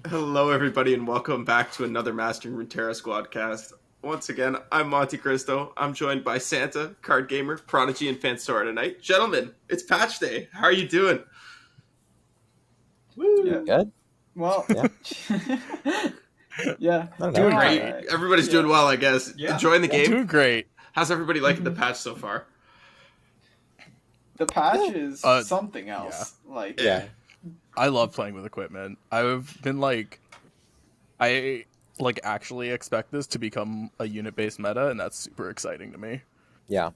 Hello, everybody, and welcome back to another Mastering Runeterra Squadcast. Once again, I'm MonteXristo. I'm joined by Santa, CardGamer, Prodigy, and Phansora tonight. Gentlemen, it's patch day. How are you doing? Woo! Yeah. Good. Well, Yeah. yeah, Doing great. alright. Everybody's doing well, I guess. Yeah. Enjoying the game. Doing great. How's everybody liking the patch so far? The patch is something else. Yeah. I love playing with equipment. I've been I actually expect this to become a unit-based meta, and that's super exciting to me. Yeah.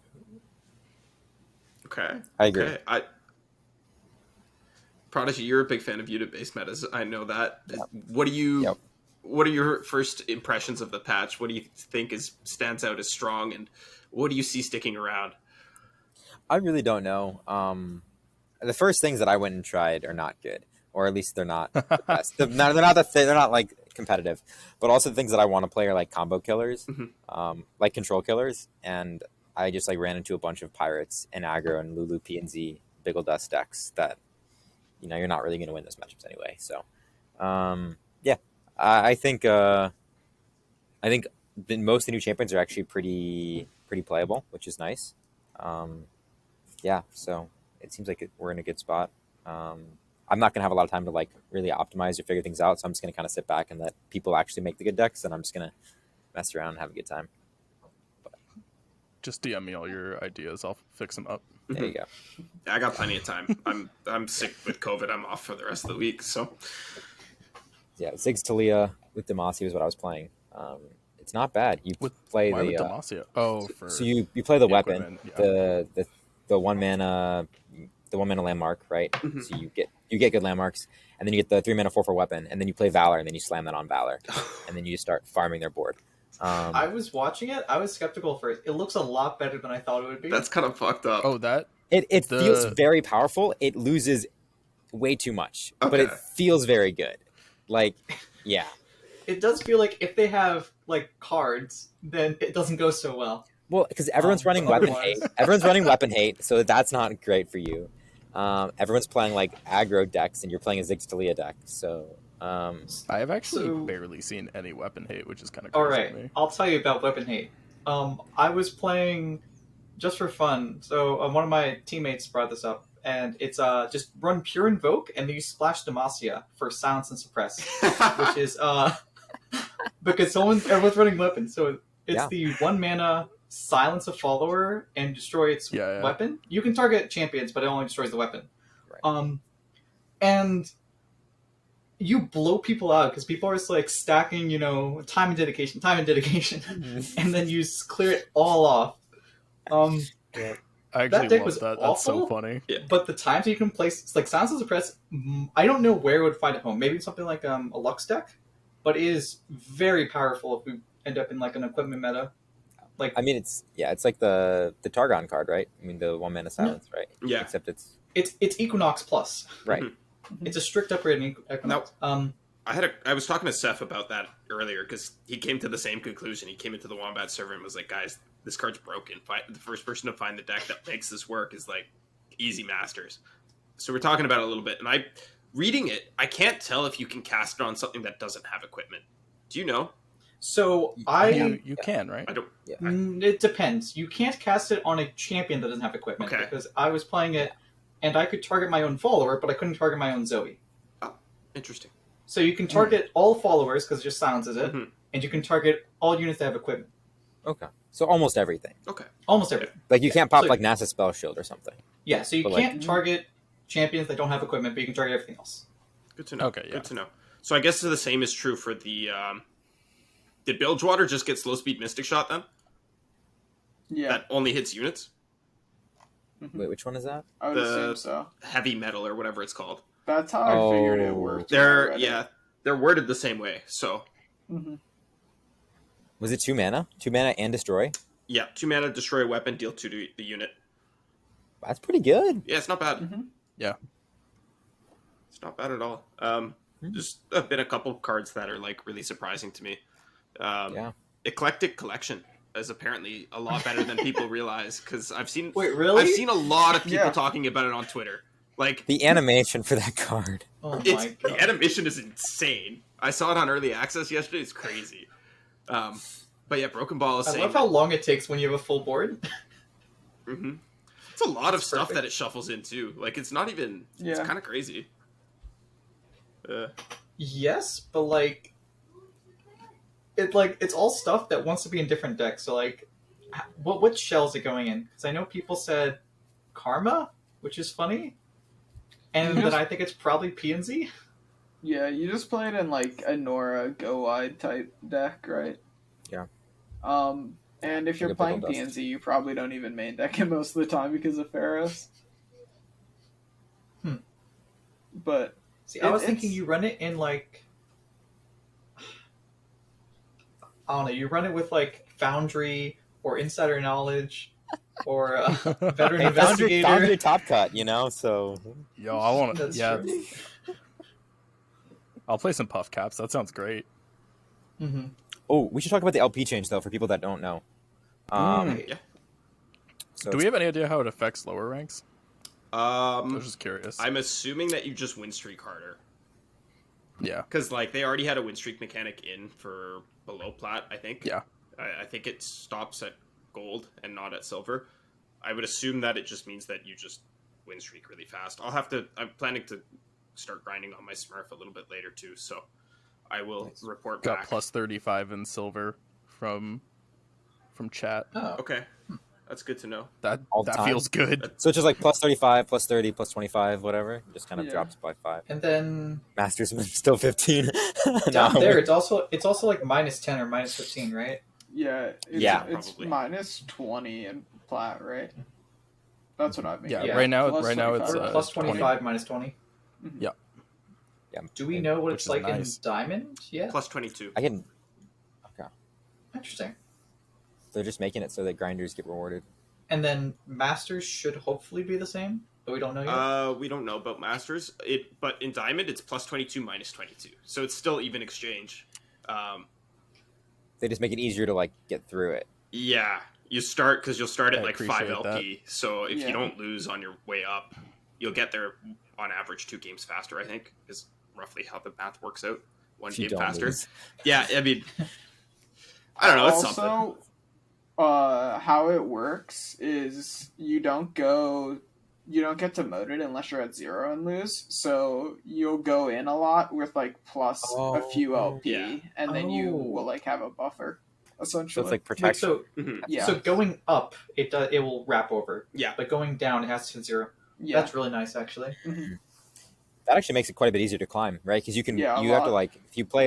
Okay. I agree. Okay. Prodigy, you're a big fan of unit-based metas. I know that. Yep. What do you? Yep. What are your first impressions of the patch? What do you think stands out as strong, and what do you see sticking around? I really don't know. The first things that I went and tried are not good, or at least they're not the best. They're not like competitive, but also the things that I want to play are like combo killers, like control killers, and I just ran into a bunch of pirates and aggro and Lulu P and Z Biggle Dust decks that you're not really going to win those matchups anyway. So yeah, I think most of the new champions are actually pretty playable, which is nice. Yeah, so it seems like we're in a good spot. I'm not going to have a lot of time to really optimize or figure things out, so I'm just going to kind of sit back and let people actually make the good decks, and I'm just going to mess around and have a good time. Just DM me all your ideas. I'll fix them up. There you go. I got plenty of time. I'm sick with COVID. I'm off for the rest of the week. So yeah, Ziggs Talia with Demacia was what I was playing. It's not bad. You play Why the with Demacia? Oh, so you play the weapon, equipment, yeah. the 1 mana landmark, right? Mhm. So you get good landmarks, and then you get the 3 mana 4/4 weapon, and then you play Valor, and then you slam that on Valor, and then you just start farming their board. I was watching it. I was skeptical first. It looks a lot better than I thought it would be. That's kind of fucked up. Oh, that It feels very powerful. It loses way too much, but it feels very good. Yeah. It does feel like if they have cards, then it doesn't go so well. Well, because everyone's running weapon hate. Everyone's running weapon hate, so that's not great for you. Everyone's playing aggro decks, and you're playing a Ziggs Talia deck. So I have actually barely seen any weapon hate, which is kind of all crazy right. to me. I'll tell you about weapon hate. I was playing just for fun. So one of my teammates brought this up, and it's just run pure invoke, and then you splash Demacia for silence and suppress, which is because everyone's running weapon, so it's the 1 mana silence a follower and destroy its weapon. You can target champions, but it only destroys the weapon. Right. And you blow people out because people are just stacking, time and dedication, and then you clear it all off. I actually that deck love was that. awful, That's so funny. Yeah. But the times you can place Silence and Suppress, I don't know where it would find a home. Maybe something like a Lux deck, but it is very powerful if we end up in an equipment meta. It's like the Targon card, right? I mean, the 1 mana silence, right? Yeah. Except it's Equinox Plus. Right. It's a strict upgrade in Equinox. I was talking to Seth about that earlier because he came to the same conclusion. He came into the Wombat server and was like, guys, this card's broken. The first person to find the deck that makes this work is Easy Masters. So we're talking about it a little bit, and reading it, I can't tell if you can cast it on something that doesn't have equipment. Do you know? So you can, right? I don't. Yeah. It depends. You can't cast it on a champion that doesn't have equipment because I was playing it, and I could target my own follower, but I couldn't target my own Zoe. Oh, interesting. So you can target all followers because it just silences it, and you can target all units that have equipment. Okay. So almost everything. Okay. Almost everything. You can't pop NASA Spell Shield or something. Yeah, so you can't target champions that don't have equipment, but you can target everything else. Good to know. Okay, yeah. Good to know. So I guess the same is true for the... did Bilgewater just get slow speed Mystic Shot then? Yeah. That only hits units? Wait, which one is that? I would assume so. Heavy metal or whatever it's called. That's how I figured it worked. They're worded the same way. So was it 2 mana? 2 mana and destroy? Yeah, 2 mana, destroy a weapon, deal 2 to the unit. That's pretty good. Yeah, it's not bad. Yeah, it's not bad at all. There's been a couple cards that are really surprising to me. Eclectic Collection is apparently a lot better than people realize because I've seen. Wait, really? I've seen a lot of people talking about it on Twitter. Like The animation for that card. Oh my the god. animation is insane. I saw it on early access yesterday. It's crazy. But yeah, Broken Ball is I saying. love how long it takes when you have a full board. It's a lot of That's stuff perfect. that it shuffles into. Like it's not even. It's Yeah. kind of crazy. Yes, but it's all stuff that wants to be in different decks. So what shell is it going in? Because I know people said Karma, which is funny, and then I think it's probably PNZ. Yeah, you just play it in like a Nora go wide type deck, right? Yeah. And if you're Like a playing Pickle Dust. PNZ, you probably don't even main deck it most of the time because of Pharaohs. But See, I was It's- thinking you run it in I don't know, you run it with Foundry or Insider Knowledge or Veteran Hey, Investigator. Foundry top cut, so Yo, I want to. That's Yeah, true. I'll play some puff caps. That sounds great. Mm-hmm. Oh, we should talk about the LP change though for people that don't know. Yeah. So Do we have any idea how it affects lower ranks? I was Um, just curious. I'm assuming that you just win streak harder Yeah. because they already had a win streak mechanic in for below plat. I think. Yeah. I think it stops at gold and not at silver. I would assume that it just means that you just win streak really fast. I'm planning to start grinding on my Smurf a little bit later too, so I will report Got back. plus 35 in silver from chat. Oh, Okay, that's good to know. That All the that time? feels good. So it's just like plus 35, plus 30, plus 25, whatever. Just kind of Yeah. drops by 5. and then Masters still 15. down No, there it's also minus 10 or minus 15, right? yeah, Yeah, it's probably. minus 20 in plat, right? That's what I mean. Yeah, Yeah. right now Plus it's 25. Or plus 20. 25, minus 20. Yeah. Do we know what Which it's is like nice. in Diamond? Yeah. Plus 22. I can. Interesting. They're just making it so that grinders get rewarded. And then Masters should hopefully be the same, but we don't know yet. We don't know about Masters. But in Diamond it's plus 22 minus 22, so it's still even exchange. They just make it easier to get through it. Yeah, you'll start at I like 5 appreciate LP. So if Yeah. you don't lose on your way up, you'll get there on average 2 games faster. I think is roughly how the math works out. One If you game don't faster. lose. Yeah, I mean, I don't know. It's something. Also, how it works is you don't get demoted unless you're at 0 and lose. So you'll go in a lot with plus a few LP, Yeah. and then you Oh. will have a buffer. So Essentially, it's like Wait, protection. so Mhm. yeah, so going up, it will wrap over, Yeah, but going down, it has to hit 0. yeah. That's really nice, actually. Mhm. That actually makes it quite a bit easier to climb, right? Because you can, Yeah, a you have to lot. if you play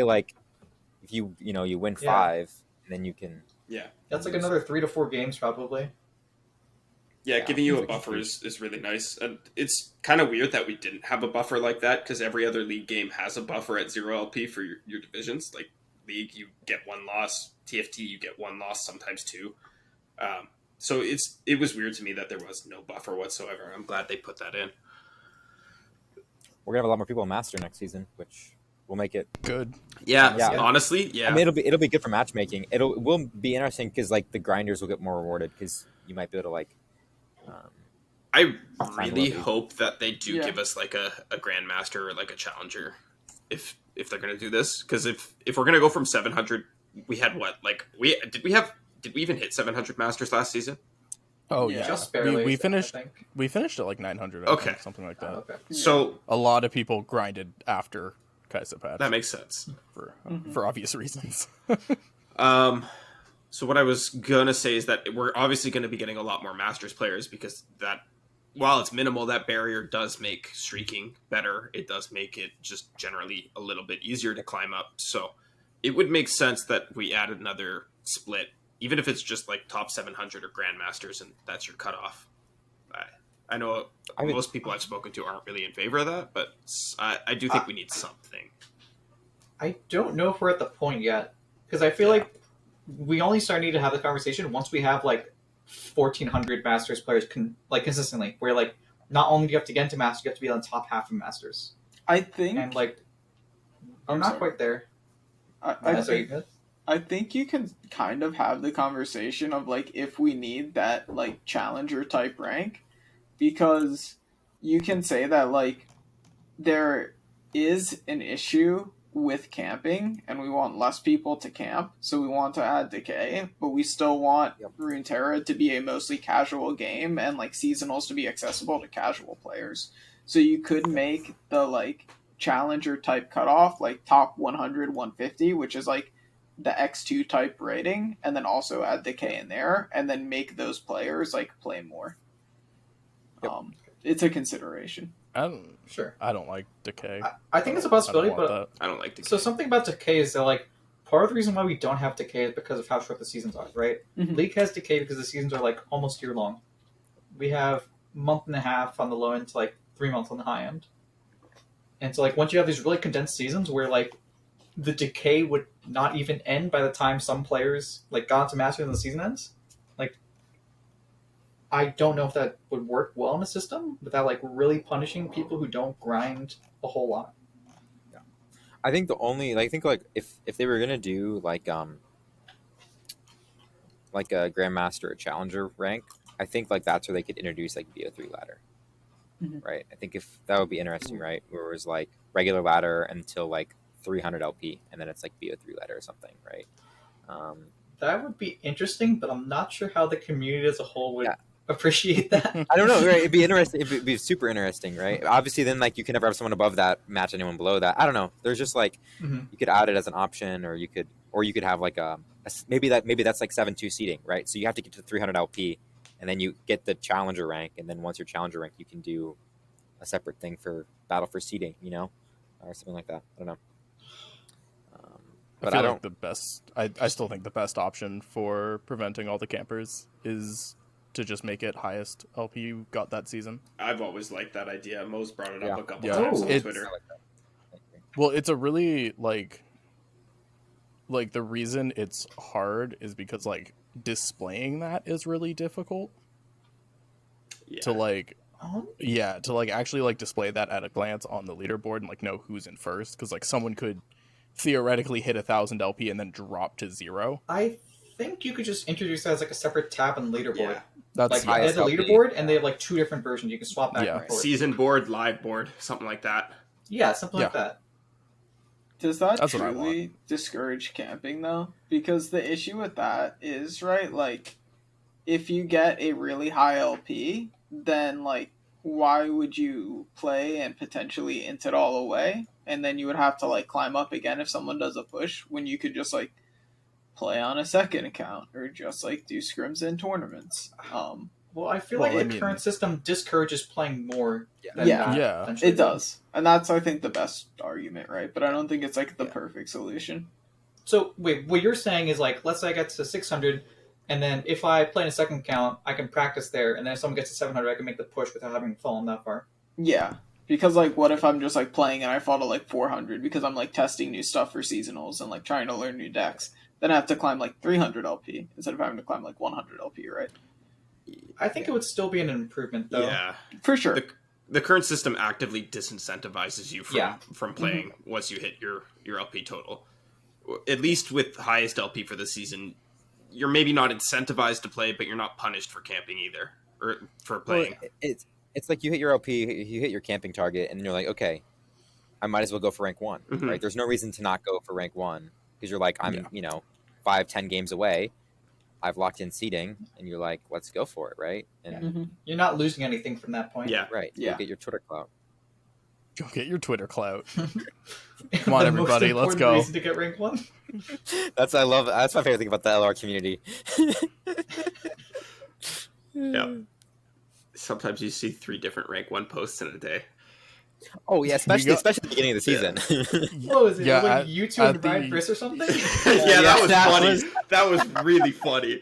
if you you win Yeah. 5, and then you can. yeah, That's another 3 to 4 games, probably. yeah. Yeah, Giving you a like buffer a- is really nice, and it's kind of weird that we didn't have a buffer like that because every other league game has a buffer at 0 LP for your divisions. Like league, you get 1 loss. TFT, you get 1 loss, sometimes 2. So it was weird to me that there was no buffer whatsoever. I'm glad they put that in. We're gonna have a lot more people in Master next season, which will make it. Good. Yeah, Yeah. honestly, yeah. I mean, it'll be good for matchmaking. It will be interesting because the grinders will get more rewarded because you might be able to I Find really Lovey. hope that they do Yeah. give us a grandmaster or a challenger if they're gonna do this, because if we're gonna go from 700, we had what did we even hit 700 masters last season? Oh Yeah. yeah. Just barely. We I finished think. at like 900. I Okay. think, something like that. Oh, okay. So A lot of people grinded after Kaisa patch that makes sense. for Mhm. for obvious reasons. So what I was gonna say is that we're obviously going to be getting a lot more masters players because that, while it's minimal, that barrier does make streaking better. It does make it just generally a little bit easier to climb up. So it would make sense that we added another split, even if it's just top 700 or grandmasters, and that's your cutoff. I know most people I've spoken to aren't really in favor of that, but I do think we need something. I don't know if we're at the point yet, because I feel like we only start needing to have the conversation once we have 1,400 Masters players consistently. Where not only do you have to get into Masters, you have to be on the top half of Masters, I think and I'm not sorry. quite there. I Sorry, think good? I think you can kind of have the conversation of if we need that challenger type rank, because you can say that like there is an issue with camping, and we want less people to camp, so we want to add decay, but we still want Runeterra to be a mostly casual game and like seasonals to be accessible to casual players. So you could make the like challenger type cutoff like top 100 150, which is like the X2 type rating, and then also add decay in there, and then make those players like play more. It's a consideration. I don't Sure. I don't like decay. I think it's a possibility, but I don't like decay. so something about decay is that like part of the reason why we don't have decay is because of how short the seasons are, right? Mhm. League has decay because the seasons are like almost year long. We have month and a half on the low end to like 3 months on the high end. And so like once you have these really condensed seasons where like the decay would not even end by the time some players like got into mastery and the season ends, like I don't know if that would work well in a system without like really punishing people who don't grind a whole lot. I think the only I think like if they were gonna do like a grandmaster or challenger rank, I think like that's where they could introduce like BO3 ladder, right? I think if that would be interesting, right? Where it was like regular ladder until like 300 LP, and then it's like BO3 ladder or something, right? That would be interesting, but I'm not sure how the community as a whole would appreciate that. I don't know, right? It'd be interesting. It'd be super interesting, right? Obviously, then like you can never have someone above that match anyone below that. I don't know. There's just like you could add it as an option, or you could have like maybe that's like 7-2 seeding, right? So you have to get to 300 LP, and then you get the challenger rank, and then once you're challenger rank, you can do a separate thing for battle for seeding, you know, or something like that. I don't know. But I feel like the best. I still think the best option for preventing all the campers is to just make it highest LP you got that season. I've always liked that idea. Mo's brought it up a couple Yeah. times on It's- Twitter. Well, it's a really like the reason it's hard is because like displaying that is really difficult Yeah. to like to like actually like display that at a glance on the leaderboard and like know who's in first, because like someone could theoretically hit 1,000 LP and then drop to 0. I think you could just introduce that as like a separate tab on the leaderboard. Yeah. That's Like they have the leaderboard, and they have like 2 different versions. You can swap back and forth. Season board, live board, something like that. Yeah, something like that. Does that That's what I truly discourage camping though? Because the issue with that is, right, like if you get a really high LP, then like why would you play and potentially int it all away? And then you would have to like climb up again if someone does a push, when you could just like play on a second account or just like do scrims in tournaments. Well, I feel Well, like I the mean- current system discourages playing more than Yeah. that. Yeah. essentially. It does. And that's, I think, the best argument, right? But I don't think it's like the perfect solution. So, wait, what you're saying is like, let's say I get to 600, and then if I play in a second account, I can practice there, and then if someone gets to 700, I can make the push without having fallen that far. Yeah. Because, like, what if I'm just, like, playing and I fall to, like, 400 because I'm, like, testing new stuff for seasonals and, like, trying to learn new decks? Then I have to climb, like, 300 LP instead of having to climb, like, 100 LP, right? I think it would still be an improvement, though. Yeah. For sure. The current system actively disincentivizes you Yeah. from playing once you hit your LP total. At least with highest LP for the season, you're maybe not incentivized to play, but you're not punished for camping either, or for playing. Well, it's like you hit your LP, you hit your camping target, and you're like, okay, I might as well go for rank 1, right? There's no reason to not go for rank 1 because you're like, I'm 5-10 games away. I've locked in seeding, and you're like, let's go for it, right? And You're not losing anything from that point. Yeah. right, Yeah. you get your Twitter clout. Go get your Twitter clout. Come on, everybody, let's go. Reason to get rank 1. That's my favorite thing about the LR community. Yeah. Sometimes you see 3 different rank 1 posts in a day. Oh yeah, especially at the beginning of the season. Oh, is it Yeah, like at- YouTube at and Brian the- Briss or something? Yeah, that was that funny. was- That was really funny.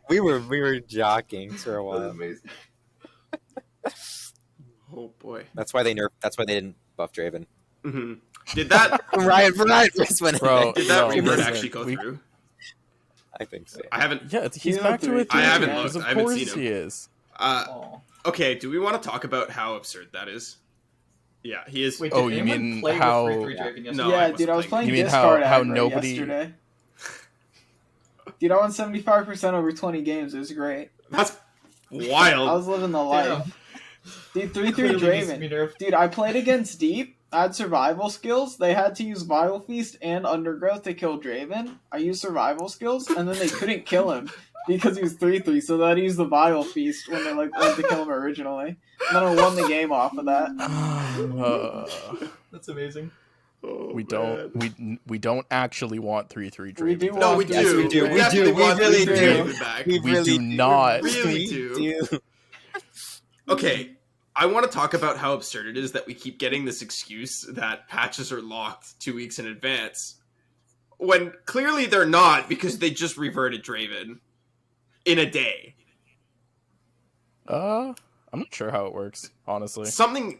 we were jockeying for a That was while. amazing. Oh boy. That's why they didn't buff Draven. hmm Did that Ryan first went in Bro, did that no, revert listen, actually go through? I think so. I haven't. Yeah, he's He's back not to it. doing- I haven't because looked. Of I haven't course seen him. he is. Aw. Okay. Do we want to talk about how absurd that is? Yeah, he is. Wait, Oh, did you anyone mean play how- with 3-3 Draven yesterday? No, yeah, I dude, I was wasn't playing You mean discard how aggro nobody- yesterday. Dude, I won 75% over 20 games. It was great. That's I wild. was living the life. Damn. Dude, 3-3 Clearly needs to be Draven. nerfed. Dude, I played against Deep. I had survival skills. They had to use Vital Feast and Undergrowth to kill Draven. I used survival skills, and then they couldn't kill him because he was 3-3, so they had to use the Vital Feast when they went to kill him originally. And then I won the game off of that. That's amazing. Oh, we man. don't actually want 3-3 Draven. We do No, we want do. Yes, we do. We We definitely do. We want really 3-3 do. Draven back. We We really do not. Really We do. Okay, I want to talk about how absurd it is that we keep getting this excuse that patches are locked 2 weeks in advance, when clearly they're not, because they just reverted Draven in a day. I'm not sure how it works, honestly. Something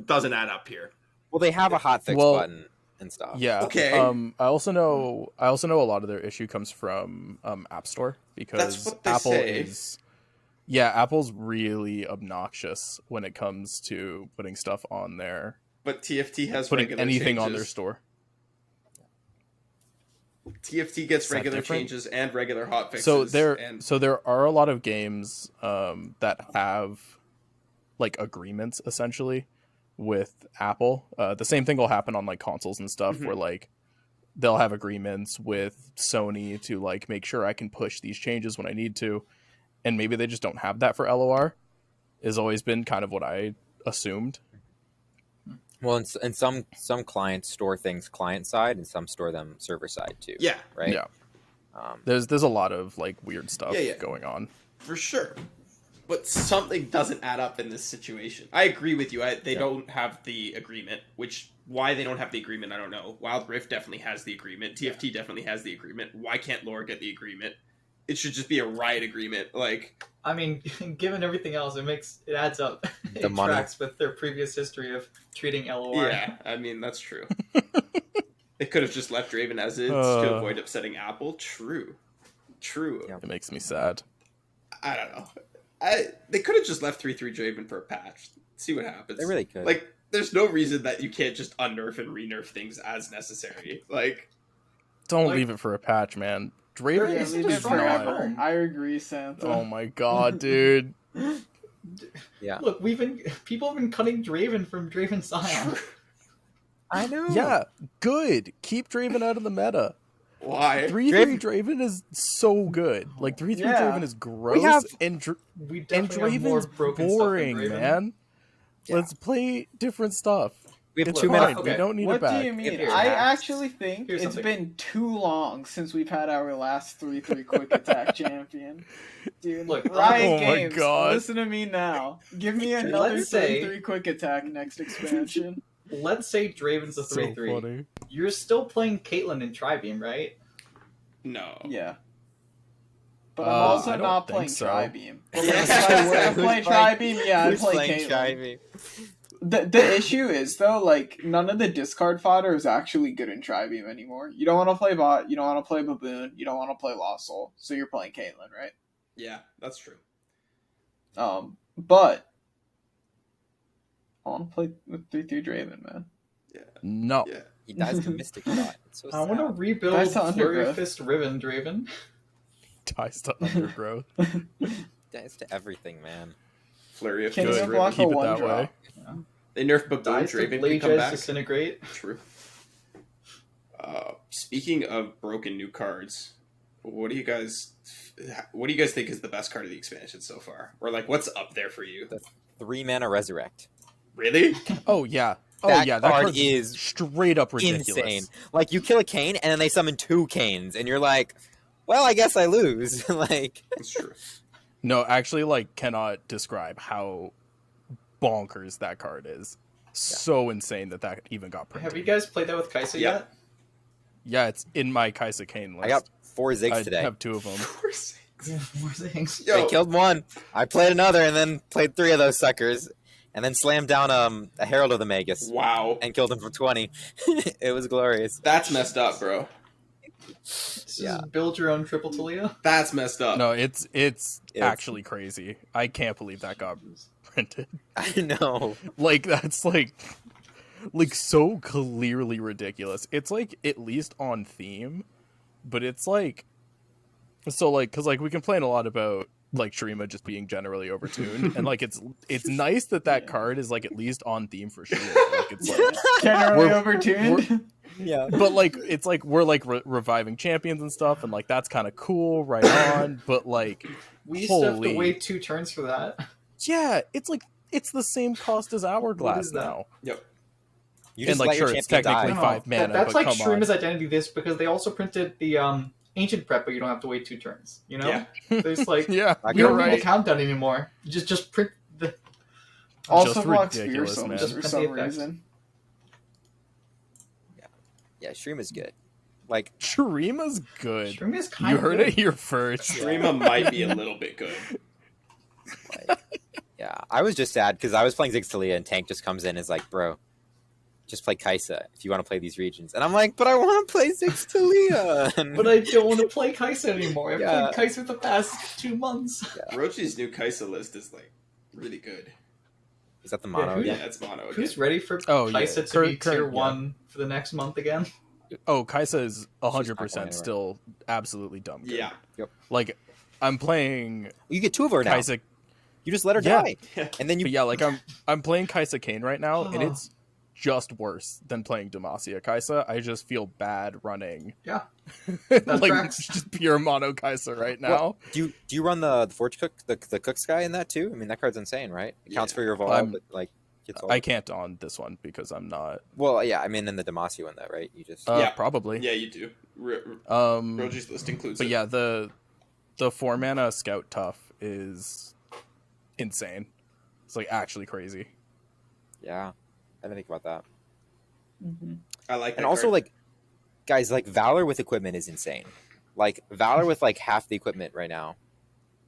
doesn't add up here. Well, they have a hotfix Well, button and stuff. Yeah. Okay. I also know a lot of their issue comes from App Store, because That's what they Apple say. is. Yeah, Apple's really obnoxious when it comes to putting stuff on there, But TFT has putting regular anything changes. on their store. TFT gets Is that regular different? changes and regular hotfixes. So there, and so there are a lot of games that have like agreements essentially with Apple. The same thing will happen on like consoles and stuff, Mhm. where like they'll have agreements with Sony to like make sure I can push these changes when I need to, and maybe they just don't have that for LOR. Has always been kind of what I assumed. Well, and some clients store things client side, and some store them server side too. yeah, Right. Yeah, Um, there's a lot of like weird stuff Yeah. going on. for sure. But something doesn't add up in this situation. I agree with you. They don't have the agreement, why they don't have the agreement, I don't know. Wild Rift definitely has the agreement. TFT definitely has the agreement. Why can't Lore get the agreement? It should just be a Riot agreement. Like, I mean, given everything else, it adds up. The It money. tracks with their previous history of treating LOR. yeah, I mean, that's true. They could have just left Draven as is to avoid upsetting Apple. True. Yeah. It makes me sad. I don't know. They could have just left 3-3 Draven for a patch. See what happens. they really could. Like, there's no reason that you can't just unnerf and re-nerf things as necessary. Like, Don't Like- leave it for a patch, man. Draven Yeah, is leave it Leave it for for not- forever. I agree, Santa. Oh my god, dude. Yeah. Look, people have been cutting Draven from Draven Scion. I know. Yeah, good. Keep Draven out of the meta. why? 3-3 Draven is so good. Like 3-3 Yeah. Draven is gross, have- and We and definitely have more Draven's broken boring, stuff than Draven. man. Yeah. Let's play different stuff. We have It's two fine. minutes. We Okay. don't need What it back. do you mean? Here's I hacks. actually think Here's it's something. been too long since we've had our last 3-3 quick attack champion. Dude, Look, Riot oh my Games, God. listen to me now. Give me another Let's say- 3-3 quick attack next expansion. Let's say Draven's a So 3-3. funny. You're still playing Caitlyn in Tri-Beam, right? No. Yeah. But I'm I also don't not think playing so. Tri-Beam. But Yeah. if I were to Who's play playing- Tri-Beam, yeah, I'd Who's play playing Caitlyn. Tri-Beam? The issue is though, like none of the discard fodder is actually good in Tri-Beam anymore. You don't want to play bot, you don't want to play Baboon, you don't want to play Lost Soul, so you're playing Caitlyn, right? Yeah, that's true. But I want to play with 3-3 Draven, man. No. Yeah. He dies to Mystic Shot. It's so I want to sad. rebuild That's the Flurry Undergrowth. of Fist Riven Draven. Ties to Undergrowth. Dies to everything, man. Flurry of King Fist of Riven. Block Keep a it one that drop. way. They nerf Baboon, Dies to Draven can Blade come Jets back. Disintegrate. True. Speaking of broken new cards, what do you guys think is the best card of the expansion so far? Or like, what's up there for you? 3-mana Resurrect. Really? Oh yeah. Oh That yeah. That card card's is straight up ridiculous. Insane. Like, you kill a Kane, and then they summon 2 Canes, and you're like, well, I guess I lose. Like, That's true. No, actually, like, cannot describe how bonkers that card is. So insane that even got printed. Have you guys played that with Kaisa Yeah. yet? Yeah, it's in my Kaisa Kane list. I got 4 Zigs I today. have 2 of them. Of course. Yeah, more things. Yo, I killed 1. I played another, and then played 3 of those suckers, and then slammed down a Herald of the Magus, wow. and killed him for 20. It was glorious. That's messed up, bro. This Yeah. is build your own triple Talia. That's messed up. No, it's actually crazy. I can't believe that got printed. I know. Like, that's like so clearly ridiculous. It's like at least on theme, but it's like, so like, because like we complain a lot about like Shurima just being generally overtuned, and like it's nice that card is like at least on theme for Shurima. Like it's like Generally We're- overtuned. Yeah. but like it's like we're like reviving champions and stuff, and like that's kind of cool, right on. But like, We used to have to holy- wait 2 turns for that. yeah, it's like it's the same cost as Hourglass is that? now. Yep. You And just like let your sure, it's champion technically die. No, 5 mana, that's but like come on. Shurima's identity this because they also printed the ancient prep, but you don't have to wait 2 turns. You know, Yeah. there's like Yeah, Like, we you're don't need a right. countdown anymore. Just print the. Also Just blocks ridiculous, fearsome man. for Just some print the effect. reason. Yeah, Shurima's good. Like, Shurima's good. Shurima's kind You of heard good. it here first. Shurima might be a little bit good. like yeah, I was just sad because I was playing Ziggs and Tank just comes in and is like, bro, just play Kaisa if you want to play these regions. And I'm like, but I want to play Ziggs. But I don't want to play Kaisa anymore. I've Yeah. played Kaisa for the past 2 months. Rochi's new Kaisa list is like really good. Is that the mono? who- Yeah, again? it's mono. Again. Who's ready for Oh, yeah. Kaisa to Current- be tier current- yeah. 1 for the next month again? Oh, Kaisa is not 100% going anywhere. still absolutely dumb good. Yeah. Like, I'm playing You get 2 of her now. Kaisa. You just let her Yeah. die, and then you. But yeah, like I'm playing Kaisa Kane right now, and Oh. it's just worse than playing Demacia Kaisa. I just feel bad running. Yeah. like tracks. just pure mono Kaisa right now. Well, do you run the Forge Cook the Cook's guy in that too? I mean, that card's insane, right? It counts Yeah. for your evolve, I'm- but like gets all. I can't on this one because I'm not. Well, yeah, I mean in the Demacia one though, right? You just. Yeah. Probably. Yeah, you do. Rochi's list includes But it. yeah, the 4 mana Scout Tough is insane. It's like actually crazy. Yeah, I didn't think about that. Mm-hmm. I like that. And also, card. like, guys, like Valor with equipment is insane. Like Valor with like half the equipment right now.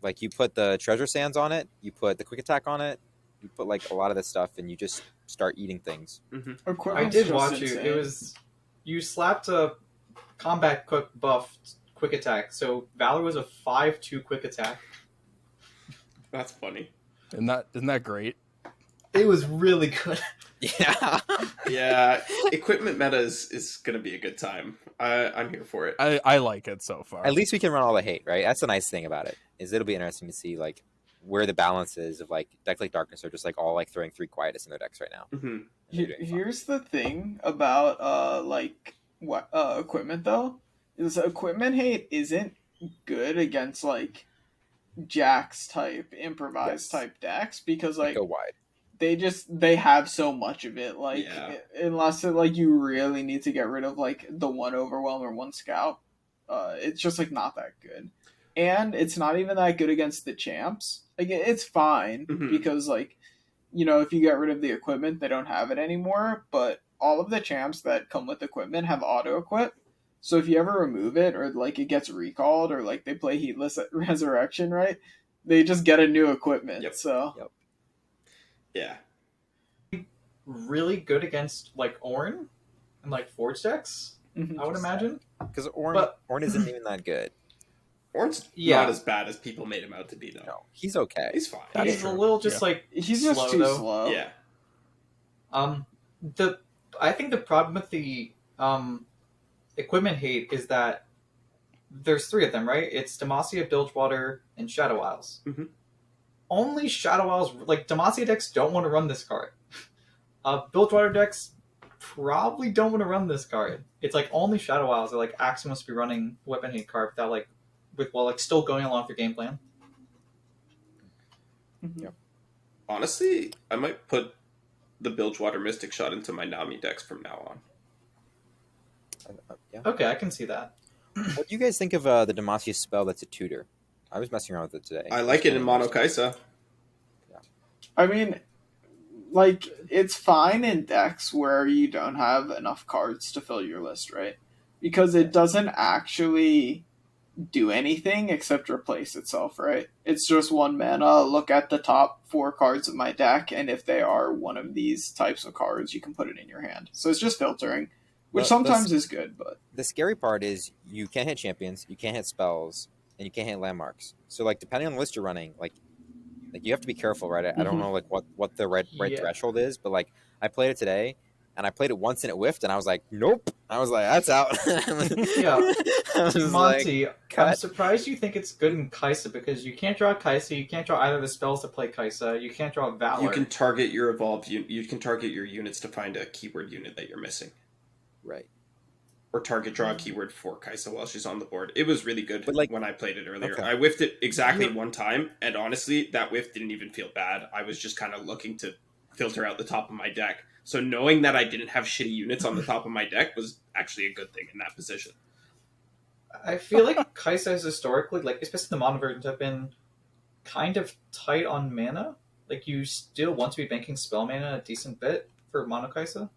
Like you put the treasure sands on it, you put the quick attack on it, you put like a lot of this stuff, and you just start eating things. I Equipment's did just watch you. insane. It was you slapped a combat cook buff quick attack, so Valor was a 5/2 quick attack. That's funny. Isn't that great? It was really good. Yeah. Yeah, equipment meta is gonna be a good time. I'm here for it. I like it so far. At least we can run all the hate, right? That's the nice thing about it. Is it'll be interesting to see like where the balance is of like decks like Darkness are just like all like throwing 3 Quietus in their decks right now. hmm And they're doing fine. Here's the thing about like what equipment though is equipment hate isn't good against like Jax type improvised Yes. type decks because like Go wide. they have so much of it like Yeah. unless it, like you really need to get rid of like the 1 overwhelm or 1 scout, it's just like not that good, and it's not even that good against the champs. Like it's fine Mhm. because like you know if you get rid of the equipment they don't have it anymore, but all of the champs that come with equipment have auto equip. So if you ever remove it or like it gets recalled or like they play Heatless Resurrection, right? They just get a new equipment. Yep. So Yeah. Really good against like Ornn and like Forge decks, mhm. I would imagine. Because Ornn But- isn't even that good. Ornn's Yeah. not as bad as people made him out to be, though. No, he's okay. He's fine. That's He's a true. little just Yeah. like He's just slow, too though. slow. Yeah. I think the problem with the equipment hate is that there's 3 of them, right? It's Demacia, Bilgewater, and Shadow Isles. Mhm. Only Shadow Isles, like Demacia decks, don't want to run this card. Bilgewater decks probably don't want to run this card. It's like only Shadow Isles are like actually must be running weapon hate card without like while like still going along with your game plan. Mhm. Honestly, I might put the Bilgewater Mystic Shot into my Nami decks from now on. Yeah. Okay, I can see that. What do you guys think of the Demacia spell that's a tutor? I was messing around with it today. I like it in Mono Kaisa. I mean, like, it's fine in decks where you don't have enough cards to fill your list, right? Because it doesn't actually do anything except replace itself, right? It's just 1 mana, look at the top 4 cards of my deck, and if they are one of these types of cards, you can put it in your hand. So it's just filtering, which Well, sometimes is good, but... The scary part is you can't hit champions, you can't hit spells, and you can't hit landmarks. So like depending on the list you're running, like you have to be careful, right? I don't Mhm. know like what the right Yeah. threshold is, but like I played it today, and I played it once and it whiffed, and I was like, nope. I was like, that's out. Yeah. I was Monty, like, I'm cut. surprised you think it's good in Kaisa because you can't draw Kaisa, you can't draw either of the spells to play Kaisa, you can't draw Valor. You can target your evolved. You can target your units to find a keyword unit that you're missing, Right. or draw a keyword for Kaisa while she's on the board. It was really good But, like- when I played it earlier. Okay. I whiffed it exactly one time, and honestly, that whiff didn't even feel bad. I was just kind of looking to filter out the top of my deck. So knowing that I didn't have shitty units on the top of my deck was actually a good thing in that position. I feel like Kaisa has historically, like especially the mono versions, have been kind of tight on mana. Like you still want to be banking spell mana a decent bit for mono Kaisa.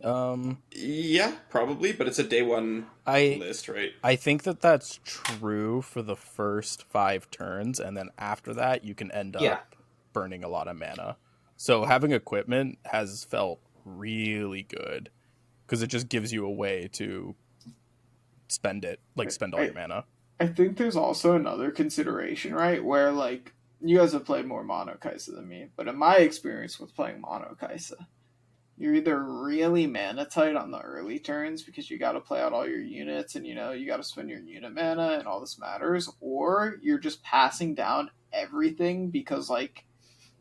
Yeah, probably, but it's a day one list, right? I think that's true for the first 5 turns, and then after that, you can end up burning a lot of mana. So having equipment has felt really good because it just gives you a way to spend it, like spend all your mana. I think there's also another consideration, right? Where like you guys have played more mono Kaisa than me, but in my experience with playing mono Kaisa, you're either really mana tight on the early turns because you got to play out all your units and you got to spend your unit mana and all this matters, or you're just passing down everything because like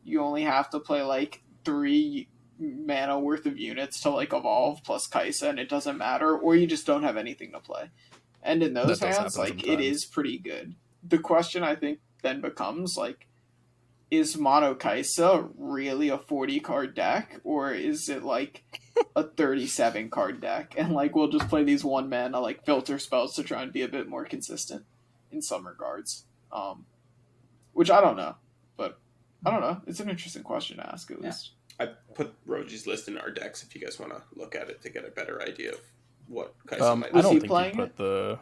you only have to play like 3 mana worth of units to like evolve plus Kaisa and it doesn't matter, or you just don't have anything to play. And in those hands, like it is pretty good. The question I think then becomes like, is mono Kaisa really a 40 card deck, or is it like a 37 card deck? And like we'll just play these 1 mana like filter spells to try and be a bit more consistent in some regards. Which I don't know, but I don't know. It's an interesting question to ask at least. I put Roji's list in our decks if you guys want to look at it to get a better idea of what Kaisa might I be. don't think playing you put the...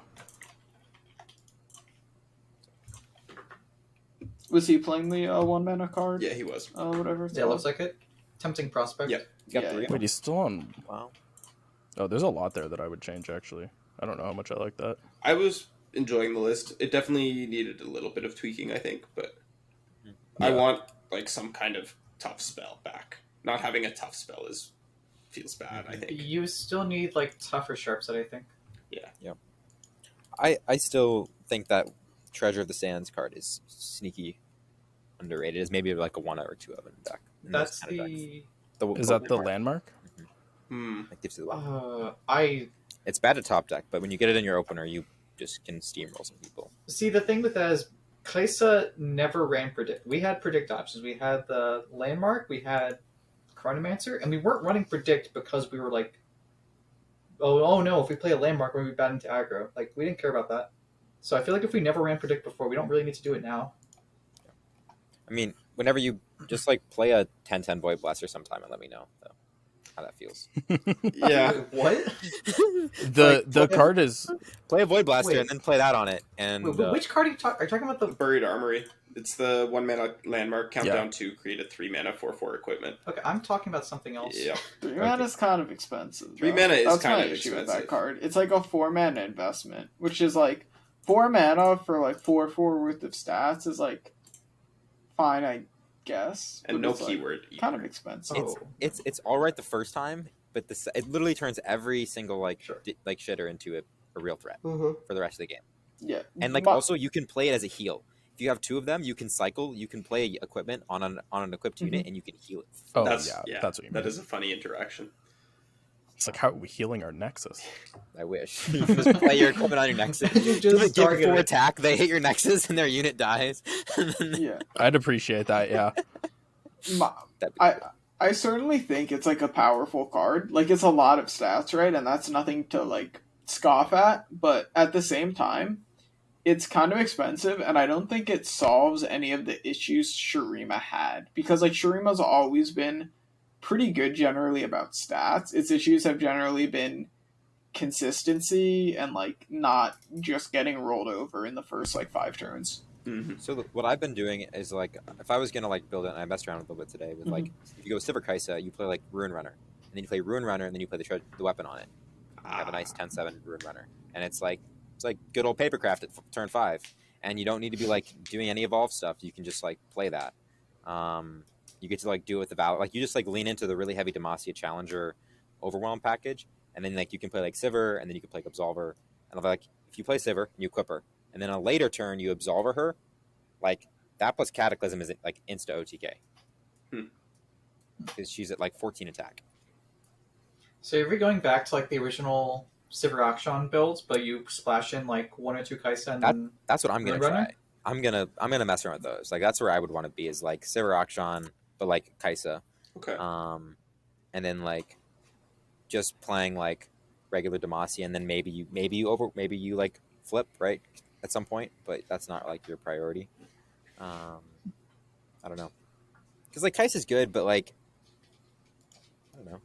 Was he playing the 1 mana card? Yeah, he was. Whatever it's Yeah, called. looks like it. Tempting prospect. Yeah. Got 3. Wait, he's still on... Wow. Oh, there's a lot there that I would change, actually. I don't know how much I like that. I was enjoying the list. It definitely needed a little bit of tweaking, I think, but I want like some kind of tough spell back. Not having a tough spell feels bad, I think. You still need like tougher sharps, I think. Yeah. I still think that Treasure of the Sands card is sneaky underrated. It's maybe like a 1 or 2 of it in the deck. That's kind of decks. Is that the landmark? That gives you the one. It's bad at top deck, but when you get it in your opener, you just can steamroll some people. See, the thing with that is Kaisa never ran predict. We had predict options. We had the landmark, we had Chronomancer, and we weren't running predict because we were like, oh no, if we play a landmark, we're going to be bad into aggro. Like, we didn't care about that. So I feel like if we never ran predict before, we don't really need to do it now. I mean, whenever you just like play a 10/10 Void Blaster sometime and let me know how that feels. Yeah. What? The card is... Play a Void Blaster Wait. and then play that on it. And Wait, which card are you talking? Are you talking about the? Buried Armory. It's the 1 mana landmark. Countdown 2, create a 3 mana 4/4 equipment. Okay, I'm talking about something else. Yeah. 3 mana is kind of expensive. 3 though. mana is That's kind my of issue with expensive. that card. It's like a 4 mana investment, which is like 4 mana for like 4/4 worth of stats is like fine, I guess. And but no it's, like, keyword. kind of expensive. it's all right the first time, but it literally turns every single like Sure. like shitter into a real threat Mm-hmm. for the rest of the game. Yeah, And like also you can play it as a heal. If you have 2 of them, you can cycle. You can play equipment on an equipped unit, and you can heal it. Oh, That's that's what you mean. That is a funny interaction. It's like, how are we healing our Nexus? I wish. You can just play your equipment on your Nexus. You just give target full it. attack. They hit your Nexus, and their unit dies. yeah. I'd appreciate that, yeah. That'd be good. I certainly think it's like a powerful card. Like it's a lot of stats, right? And that's nothing to like scoff at. But at the same time, it's kind of expensive, and I don't think it solves any of the issues Shurima had. Because like Shurima's always been pretty good generally about stats. Its issues have generally been consistency and like not just getting rolled over in the first like 5 turns. Mm-hmm. So what I've been doing is like, if I was gonna like build it, and I messed around a little bit today with like, if you go with Silver Kaisa, you play like Ruin Runner, and then you play Ruin Runner, and then you play the weapon on it. You have a nice 10/7 Ruin Runner, and it's like good old Papercraft at turn 5, and you don't need to be like doing any evolve stuff. You can just like play that. You get to like do it with the Valor. Like you just like lean into the really heavy Demacia Challenger Overwhelm package, and then like you can play like Sivir, and then you can play like Absolver. And like if you play Sivir, you equip her, and then a later turn you Absolver her, like that plus Cataclysm is like insta OTK. Because she's at like 14 attack. So are we going back to like the original Sivir Akshan builds, but you splash in like 1 or 2 Kaisa and then That's what I'm gonna Runner? try. I'm gonna mess around with those. Like that's where I would want to be is like Sivir Akshan, but like Kaisa. Okay. And then like just playing like regular Demacia, and then maybe you like flip right at some point, but that's not like your priority. I don't know, because like Kaisa's good, but like I don't know.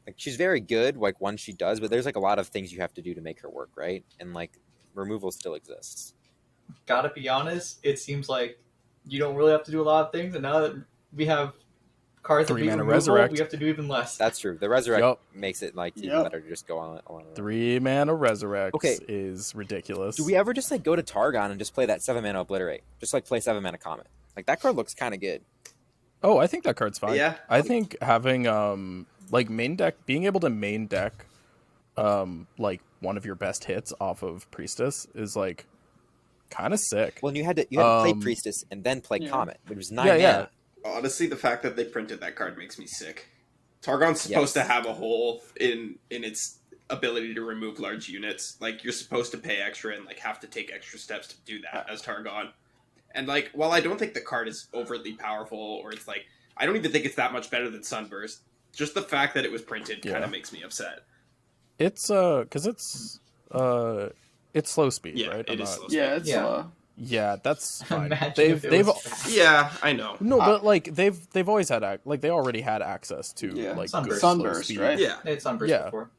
Like she's very good, like once she does, but there's like a lot of things you have to do to make her work, right? And like removal still exists. Gotta be honest, it seems like you don't really have to do a lot of things, and now that we have cards that 3 beat mana removal, Resurrect. we have to do even less. That's true. The Resurrect Yup. makes it like even Yup. better to just go on. 3 mana Resurrect Okay. is ridiculous. Do we ever just like go to Targon and just play that 7 mana Obliterate? Just like play 7 mana Comet. Like that card looks kind of good. Oh, I think that card's fine. Yeah. I think having like main deck, being able to main deck like one of your best hits off of Priestess is like kind of sick. Well, you had to play Um, Priestess and then play yeah. Comet, which was 9 Yeah, mana. yeah. Honestly, the fact that they printed that card makes me sick. Targon's supposed Yes. to have a hole in its ability to remove large units. Like you're supposed to pay extra and like have to take extra steps to do that as Targon. And like, while I don't think the card is overtly powerful, or it's like I don't even think it's that much better than Sunburst. Just the fact that it was printed kind Yeah. of makes me upset. It's because it's slow speed, Yeah, right? it is slow. Yeah, it's Yeah. Yeah, that's fine. Imagine if it they've was fast. Yeah, I know. no, but like they've always had they already had access to Yeah. like Sunburst. good slow Sunburst, speed. right? Yeah, It's Sunburst Yeah. before.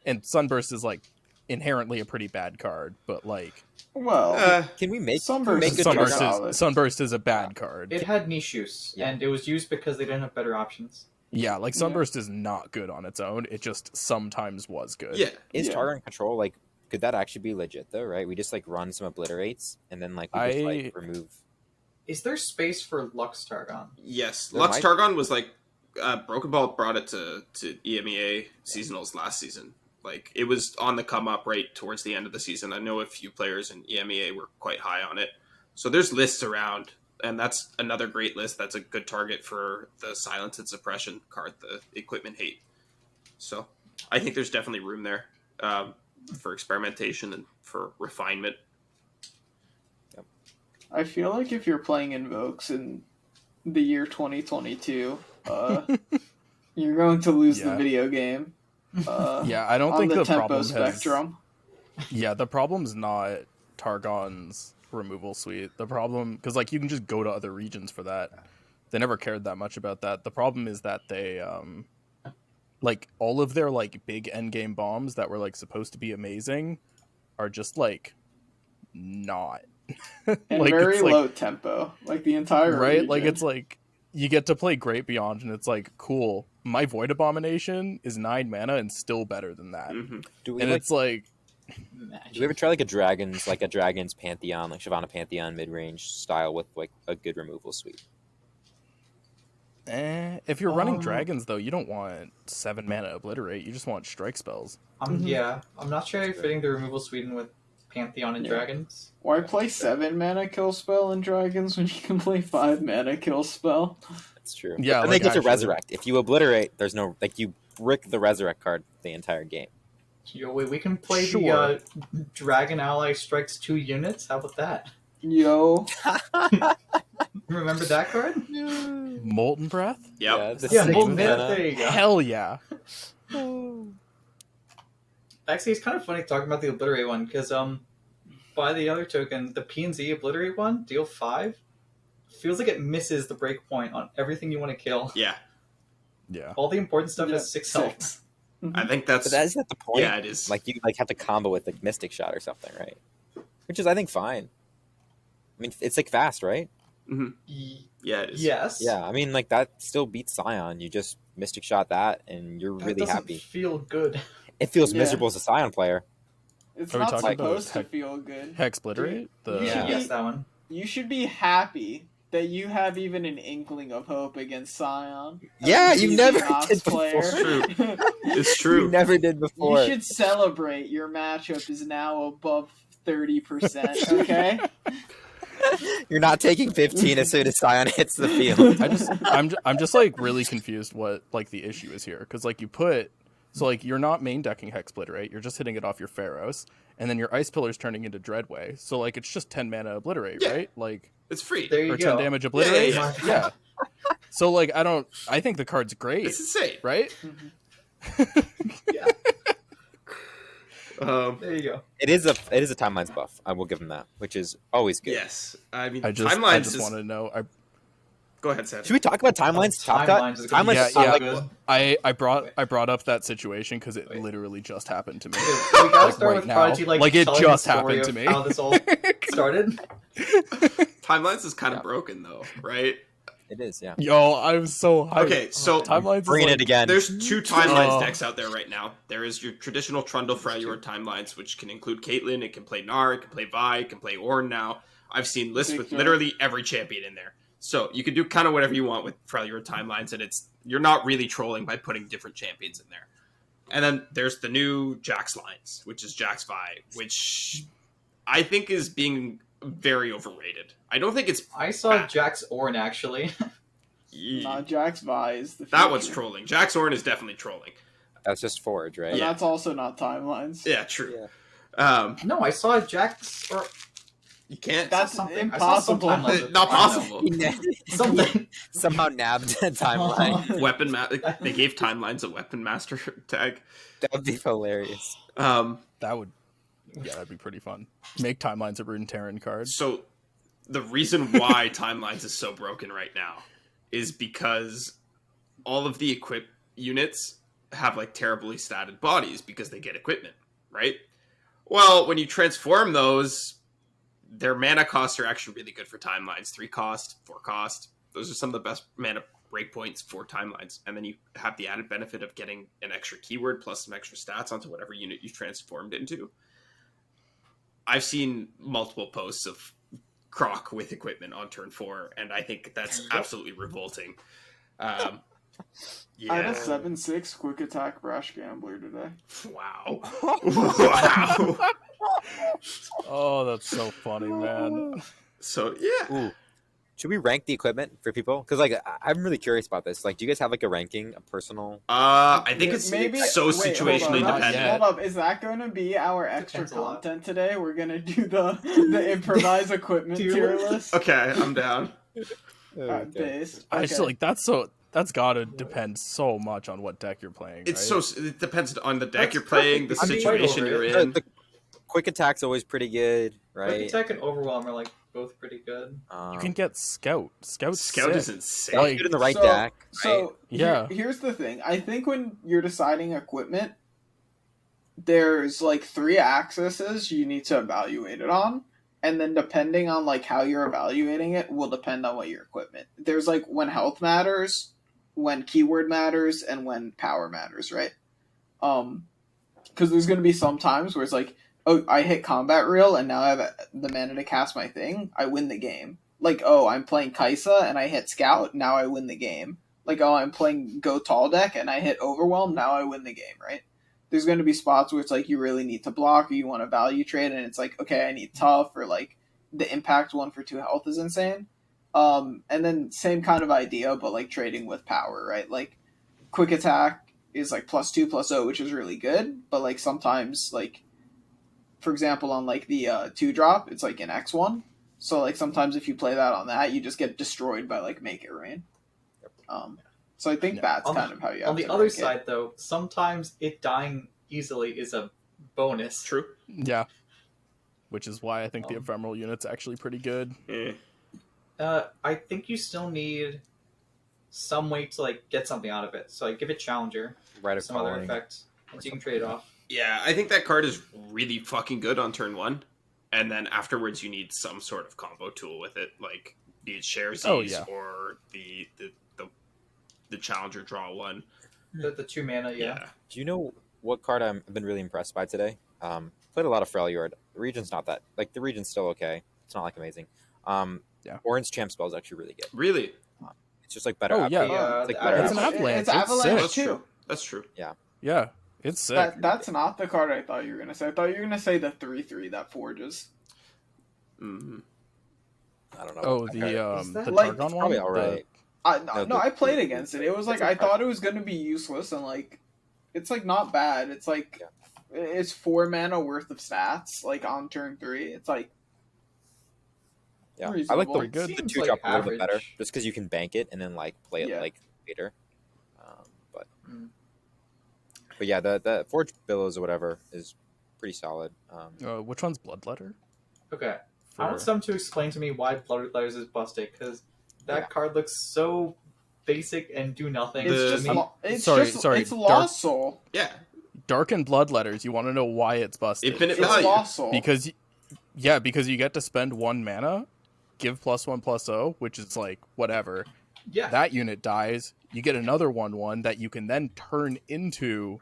And Sunburst is like inherently a pretty bad card, but like Well, Can we make Sunburst make is good Sunburst Targon? solid. Sunburst is a bad card. It had niche use, Yeah. and it was used because they didn't have better options. Yeah, like Sunburst is not good on its own. It just sometimes was good. yeah. Is Yeah. Targon control like? Could that actually be legit though? Right? We just like run some Obliterates and then like we just like remove. Is there space for Lux Targon? Yes, There Lux might- Targon was like Broken Ball brought it to EMEA seasonals last season. Like it was on the come up right towards the end of the season. I know a few players in EMEA were quite high on it. So there's lists around, and that's another great list. That's a good target for the Silence and Suppression card, the Equipment Hate. So I think there's definitely room there for experimentation and for refinement. I feel like if you're playing Invokes in the year 2022, you're going to lose the Yeah. video game. Yeah, I don't on think the the tempo problem spectrum. Yeah, the problem's not Targon's removal suite. The problem, because like you can just go to other regions for that. They never cared that much about that. The problem is that they, like all of their like big endgame bombs that were like supposed to be amazing, are just like not. And Like, very it's, like- low tempo. Like the entire right? Like region. it's like you get to play Great Beyond, and it's like cool. My Void Abomination is 9 mana and still better than that. Hmm. Do we And like, it's like, do we ever try like a Dragon's Pantheon, like Shyvana Pantheon mid range style with like a good removal suite? if you're running Um, dragons though, you don't want 7 mana Obliterate. You just want strike spells. Yeah, I'm not sure you're fitting the removal suite in with Pantheon and Yeah. Dragons. Why play 7 mana kill spell in Dragons when you can play 5 mana kill spell? That's true. Yeah, and like, they get to actually. resurrect. If you obliterate, there's no like you brick the resurrect card the entire game. Yo, we can play Sure. the Dragon Ally strikes 2 units. How about that? Yo, Remember that card? Molten Breath? Yep. the Yeah, six Molten mana. Myth, there you go. Hell yeah. Actually, it's kind of funny talking about the Obliterate one, because by the other token, the P&Z Obliterate one, deal 5, feels like it misses the break point on everything you want to kill. Yeah, Yeah. All the important stuff Yeah, is 6 health. 6. I think that's But that's not the point. yeah, it is. Like you like have to combo with like Mystic Shot or something, right? Which is I think fine. I mean it's like fast, right? Yeah, it is. Yes. Yeah, I mean like that still beats Scion. You just Mystic Shot that and you're That really doesn't happy. feel good. It feels Yeah. miserable as a Scion player. It's Are we not talking about supposed to Hex- feel good. Hexbliterate? You Yeah, should yes, be- that one. You should be happy that you have even an inkling of hope against Scion. Yeah, you never Nox did player. before. It's true. You never did before. You should celebrate. Your matchup is now above 30%. Okay. You're not taking 15 as soon as Scion hits the field. I'm just like really confused what like the issue is here, because like you're not main decking Hexblade, you're just hitting it off your Pharaohs, and then your Ice Pillar's turning into Dreadway, so like it's just 10 mana Obliterate, right? Like It's free. There you or go. 10 damage Obliterate. Yeah. So like I think the card's great, It's insane. right? Yeah. There you go. It is a timelines buff. I will give him that, which is always good. Yes. I mean, I timelines just is... want to know. Go ahead, Seth. Should we talk about timelines? Top Timelines is gonna be Timelines. so yeah. good. I brought up that situation because it literally just happened to me. We gotta Like, start right with now. Prodigy, Like, it telling just the story happened to of me. How this all started. Timelines is kind of broken, though, right? It is, yeah. Yo, I'm so hyped. Okay, so Timelines Bringing is it again. there's two timelines Oh. decks out there right now. There is your traditional Trundle Freljord timelines, which can include Caitlyn, it can play Gnar, it can play Vi, it can play Ornn now. I've seen lists with literally every champion in there. So you can do kind of whatever you want with Freljord timelines, and you're not really trolling by putting different champions in there. And then there's the new Jax lines, which is Jax Vi, which I think is being very overrated. I don't think it's I saw bad. Jax Ornn actually. Nah, Jax Vi is the That one's future. trolling. Jax Ornn is definitely trolling. That's just Forge, right? But Yeah. that's also not timelines. Yeah, true. Yeah. No, I saw Jax or You can't. That's something. I saw some impossible. timelines. Not possible. Something. Somehow nabbed a timeline. They gave timelines a weapon master tag. That would be hilarious. that'd be pretty fun. Make timelines a Runeterra card. So the reason why timelines is so broken right now is because all of the equip units have like terribly statted bodies because they get equipment, right? Well, when you transform those, their mana costs are actually really good for timelines. 3 cost, 4 cost. Those are some of the best mana breakpoints for timelines. And then you have the added benefit of getting an extra keyword plus some extra stats onto whatever unit you transformed into. I've seen multiple posts of Croc with equipment on turn 4, and I think that's absolutely revolting. I had a 7/6 quick attack brash gambler today. Wow. Wow. Oh, that's so funny, man. So, yeah. Ooh. Should we rank the equipment for people? Because like I'm really curious about this. Like, do you guys have like a ranking, a personal? I think it's Maybe so wait, situationally hold on, dependent. Hold up, is that going to be our extra Depends a lot. content today? We're going to do the improvise equipment Tier tier list? list. Okay, I'm down. Based. I just Okay. like that's gotta depend so much on what deck you're playing. It's right? it depends on the deck That's you're playing, the perfect. I mean, situation right you're over in. The quick attack's always pretty good, Quick right? Attack and Overwhelm are like both pretty good. You can get Scout. Scout Sick. is insane. Like- good in the right So- deck. So Yeah. here's the thing. I think when you're deciding equipment, there's like 3 axes you need to evaluate it on, and then depending on like how you're evaluating it will depend on what your equipment. There's like when health matters, when keyword matters, and when power matters, right? Because there's going to be some times where it's like, oh, I hit combat reel and now I have the mana to cast my thing. I win the game. Like, oh, I'm playing Kaisa and I hit Scout. Now I win the game. Like, oh, I'm playing Go Tall deck and I hit Overwhelm. Now I win the game, right? There's going to be spots where it's like you really need to block or you want to value trade, and it's like, okay, I need tough, or like the impact 1 for 2 health is insane. And then same kind of idea, but like trading with power, right? Like quick attack is like +2/+0, which is really good, but like sometimes, like for example on like the 2-drop, it's like an X1. So like sometimes if you play that on that, you just get destroyed by like Make It Rain. So I think that's On- kind of how you have On the to other rank it. side, though, sometimes it dying easily is a bonus. True. Yeah. Which is why I think the Um, ephemeral unit's actually pretty good. Eh. I think you still need some way to like get something out of it. So like give it Challenger, Right of some other calling. effect, so you can trade it off. Yeah, I think that card is really fucking good on turn 1, and then afterwards you need some sort of combo tool with it, like be it Sharesies Oh, yeah. or the Challenger draw 1. The 2 mana, yeah. Do you know what card I've been really impressed by today? Played a lot of Freljord. The region's not that, like, the region's still okay. It's not like amazing. Yeah. Ornn's champ spell is actually really good. Really? It's just like better. Oh, yeah. It's like the better It's an avalanche. It's It's avalanche sick. That's too. true. That's true. Yeah, it's sick. That's not the card I thought you were gonna say. I thought you were gonna say the 3/3 that forges. Mm-hmm. I don't know. Oh, Okay. Is the that- Like, Targon one. Probably all right. No, I played against it. It was like I thought it was gonna be useless, and like it's like not bad. It's like it's 4 mana worth of stats like on turn 3. It's like Yeah, I like reasonable. the Good. the Seems 2-drop like a little bit better, average. just because you can bank it and then like play it Yeah. like later. But Mm. but yeah, the Forge Billows or whatever is pretty solid. Which one's Bloodletter? Okay. For- I want someone to explain to me why Blood Letters is busted, because that Yeah. card looks so basic and do nothing. it's The- just to me. it's Sorry, just sorry, it's Lost Soul. Yeah. Darkin Bloodletters. You want to know why it's busted? Infinite It's value. Lost Soul. Because you get to spend 1 mana, give +1/+0, which is like whatever. Yeah. That unit dies. You get another 1/1 that you can then turn into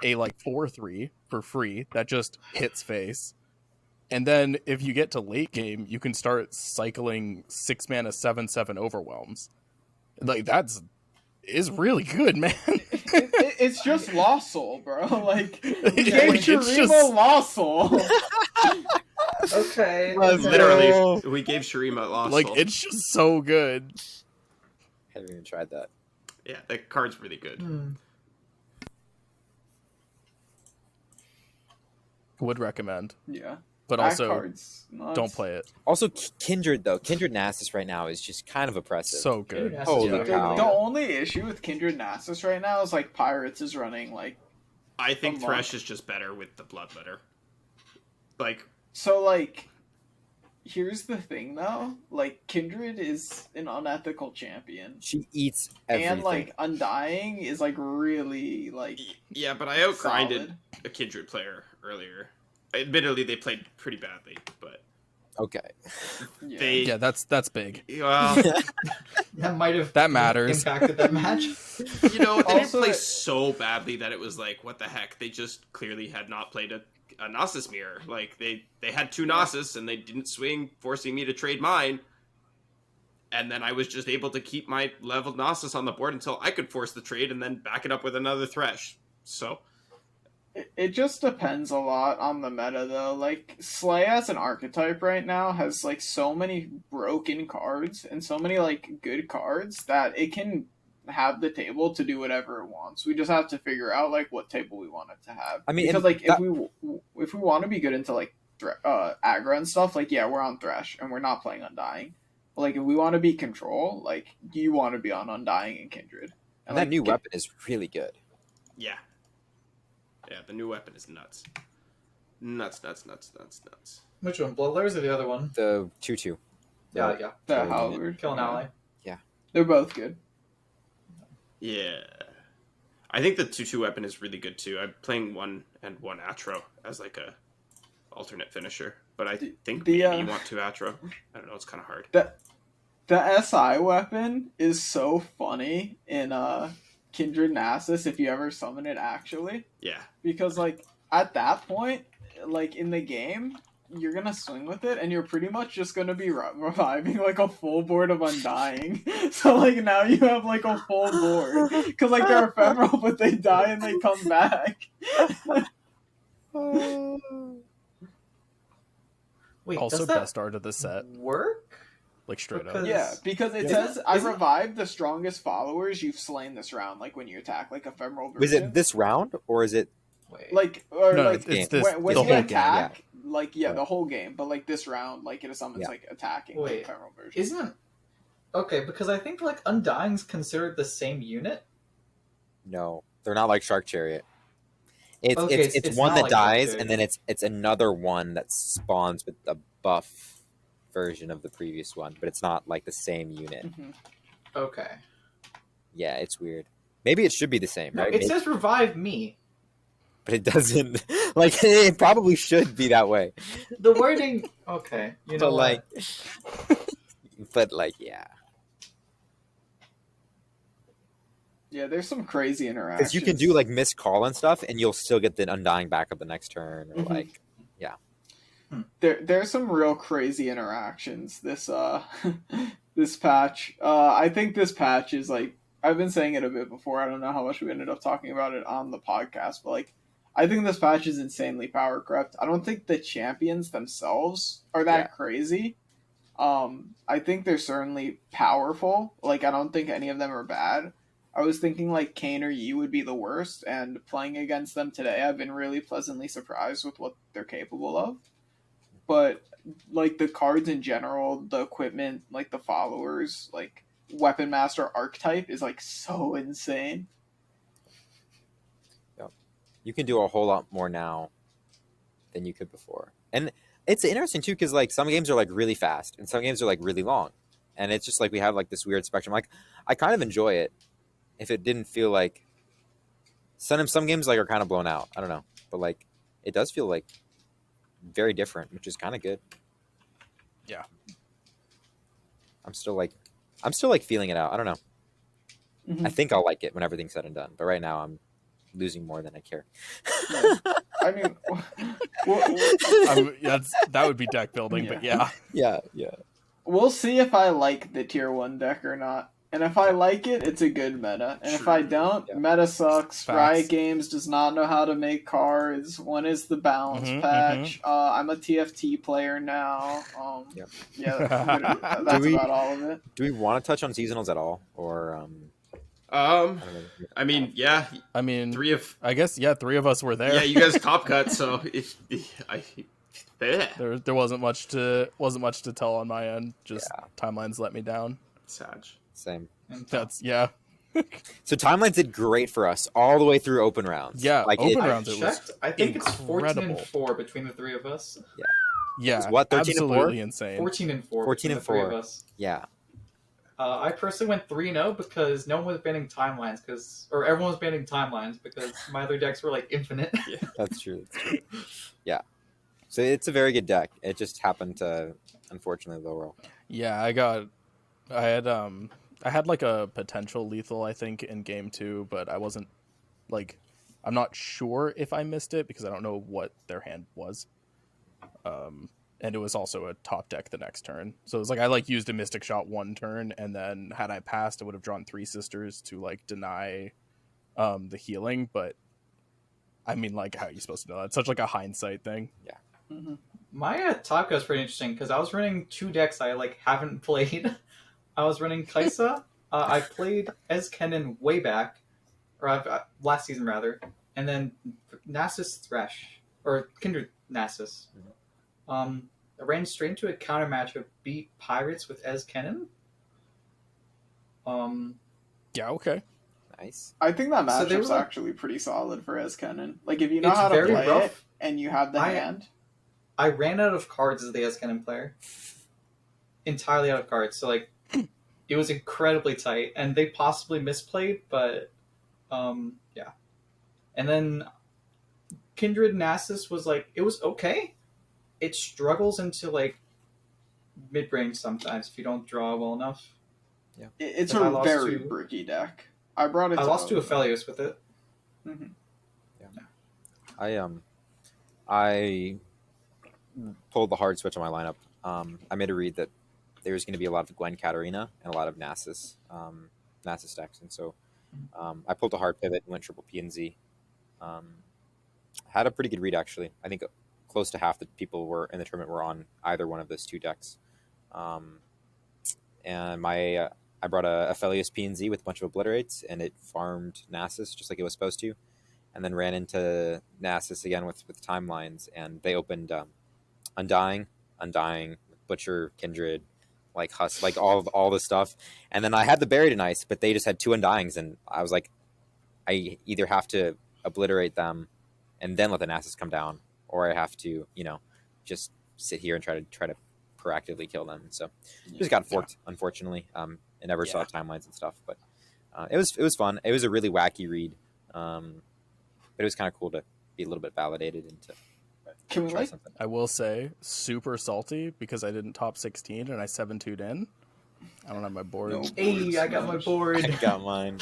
a like 4/3 for free that just hits face. And then if you get to late game, you can start cycling 6 mana 7/7 overwhelms. Like is really good, man. It's just Lost Soul, bro. Like we Yeah, gave it's Shurima just- Lost Soul. Okay. Literally, we gave Shurima Lost Like Soul. it's just so good. Haven't even tried that. Yeah, that card's really good. Hmm. Would recommend, Yeah, but that also card's nuts. don't play it. Also, Kindred though, Kindred Nasus right now is just kind of oppressive. So good. Dude, Holy yeah. cow. The only issue with Kindred Nasus right now is like Pirates is running like I think Come on. Thresh is just better with the Bloodletter. Like, so like. Here's the thing though, like Kindred is an unethical champion, She eats everything. and like Undying is like really like yeah, but I outgrinded solid. a Kindred player earlier. Admittedly, they played pretty badly, but Okay. Yeah. they. Yeah, that's big. Well, That might have That matters. impacted that match. you know, they Also, didn't play it- so badly that it was like, what the heck? They just clearly had not played a Nasus mirror. Like they had 2 Nasus and they didn't swing, forcing me to trade mine. And then I was just able to keep my leveled Nasus on the board until I could force the trade and then back it up with another Thresh. So It just depends a lot on the meta though. Like Slay as an archetype right now has like so many broken cards and so many like good cards that it can have the table to do whatever it wants. We just have to figure out like what table we want it to have. I mean, because and like that- if we want to be good into like aggro and stuff, like yeah, we're on Thresh and we're not playing Undying. But, like if we want to be control, like you want to be on Undying and Kindred. And that like, new weapon is really good. yeah. Yeah, the new weapon is nuts. Nuts. Which one? Blood Letters or the other one? The 2/2. Yeah. the Yeah. Halberd. Kill an ally. They're both good. Yeah. I think the 2/2 weapon is really good too. I'm playing 1 and 1 Atro as like a alternate finisher. But I think the, maybe you want 2 Atro. I don't know, it's kind of hard. The SI weapon is so funny in Kindred Nasus if you ever summon it actually. Yeah. Because like at that point, like in the game, you're gonna swing with it and you're pretty much just gonna be reviving like a full board of Undying. So like now you have like a full board. Because like they're ephemeral but they die and they come back. Wait, Also, does that best art of the set, work? like straight up. Because- Yeah, because it Yeah. says I Isn't- revived the strongest followers you've slain this round, like when you attack like ephemeral version. Was it this round or is it? Wait. like or No, like it's this. when the you whole game. attack, like Yeah. the whole game, but like this round, like it summons Yeah. like attacking Wait, the ephemeral version. Isn't okay because I think like Undying's considered the same unit. No, they're not like Shark Chariot. It's Okay, it's one not that like Shark dies, Chariot. and then it's another one that spawns with the buff version of the previous one, but it's not like the same unit. Mhm. Okay. Yeah, it's weird. Maybe it should be the same, No, right? it Maybe- says revive me. but it doesn't. Like it probably should be that way. The wording. Okay, you know But like, what? but like, yeah, Yeah, there's some crazy interactions. because you can do like missed call and stuff, and you'll still get the Undying back up the next turn, or Mhm. like, There's some real crazy interactions this this patch. I think this patch is like, I've been saying it a bit before. I don't know how much we ended up talking about it on the podcast, but like, I think this patch is insanely power crept. I don't think the champions themselves are that crazy. I think they're certainly powerful. Like, I don't think any of them are bad. I was thinking like Kayn or Yi would be the worst, and playing against them today, I've been really pleasantly surprised with what they're capable of. But like the cards in general, the equipment, like the followers, like Weapon Master archetype is like so insane. Yep. You can do a whole lot more now than you could before. And it's interesting too, because like some games are like really fast and some games are like really long. And it's just like we have like this weird spectrum. Like I kind of enjoy it if it didn't feel like some games like are kind of blown out. I don't know. But like it does feel like very different, which is kind of good. Yeah. I'm still like feeling it out. I don't know. Mm-hmm. I think I'll like it when everything's said and done. But right now I'm losing more than I care. Yeah. I mean, that would be deck building, but yeah. Yeah. We'll see if I like the tier 1 deck or not. And if I like it, it's a good meta. And if I don't, meta sucks. Facts. Riot Games does not know how to make cards. When is the balance patch? I'm a TFT player now. Yeah, that's about all of it. Do we want to touch on seasonals at all, or I mean, yeah. I mean, three of us were there. Yeah, you guys top cut, so there wasn't much to tell on my end. Just timelines let me down. Sad. Same. That's So timelines did great for us all the way through open rounds. Yeah, like open it, rounds. I It was checked. I think it's incredible. 14-4 between the three of us. Yeah, what, 13 and absolutely 4? insane. 14-4. 14 and 4. Three of us. Yeah. I personally went 3-0 because no one was banning timelines, or everyone was banning timelines because my other decks were like infinite. Yeah, that's true. Yeah. So it's a very good deck. It just happened to, unfortunately, low roll. Yeah, I had like a potential lethal, I think, in game 2, but I wasn't like, I'm not sure if I missed it because I don't know what their hand was. And it was also a top deck the next turn. So it was like I like used a Mystic Shot one turn, and then had I passed, I would have drawn 3 Sisters to like deny the healing. But I mean, like, how are you supposed to know that? It's such like a hindsight thing. Yeah. Mm-hmm. My top cut was pretty interesting because I was running 2 decks I like haven't played. I was running Kaisa. I played Ezkennen way back, or last season rather, and then Nasus Thresh or Kindred Nasus. I ran straight into a counter match of beat Pirates with Ezkennen. Yeah. Okay. Nice. I think that So they matchup's were, like, actually pretty solid for Ezkennen. Like, if you know It's how to very play rough. it and you have the hand. I ran out of cards as the Ezkennen player. Entirely out of cards. So, like, it was incredibly tight. And they possibly misplayed, but, yeah. And then Kindred Nasus was, like, it was okay. It struggles into, like, mid-range sometimes if you don't draw well enough. Yeah. It's Like, a very bricky deck. I brought it I to lost to Open. Aphelios with it. Mm-hmm. I pulled the hard switch on my lineup. I made a read that there was going to be a lot of Gwen Katarina and a lot of Nasus decks, and so I pulled a hard pivot and went triple P and Z. Had a pretty good read actually. I think close to half the people were in the tournament were on either one of those 2 decks. And I brought a Aphelios P and Z with a bunch of obliterates, and it farmed Nasus just like it was supposed to, and then ran into Nasus again with timelines, and they opened Undying, Butcher, Kindred, like Husk, like all the stuff, and then I had the Buried in Ice, but they just had 2 Undyings, and I was like, I either have to obliterate them and then let the Nasus come down, or I have to, just sit here and try to proactively kill them. So just got forked, unfortunately. And never saw timelines and stuff, but it was fun. It was a really wacky read, but it was kind of cool to be a little bit validated and to Can we try like? something. I will say, super salty because I didn't top 16 and I 7-2'd in. I don't have my board. No. Hey, I got my board. I got mine.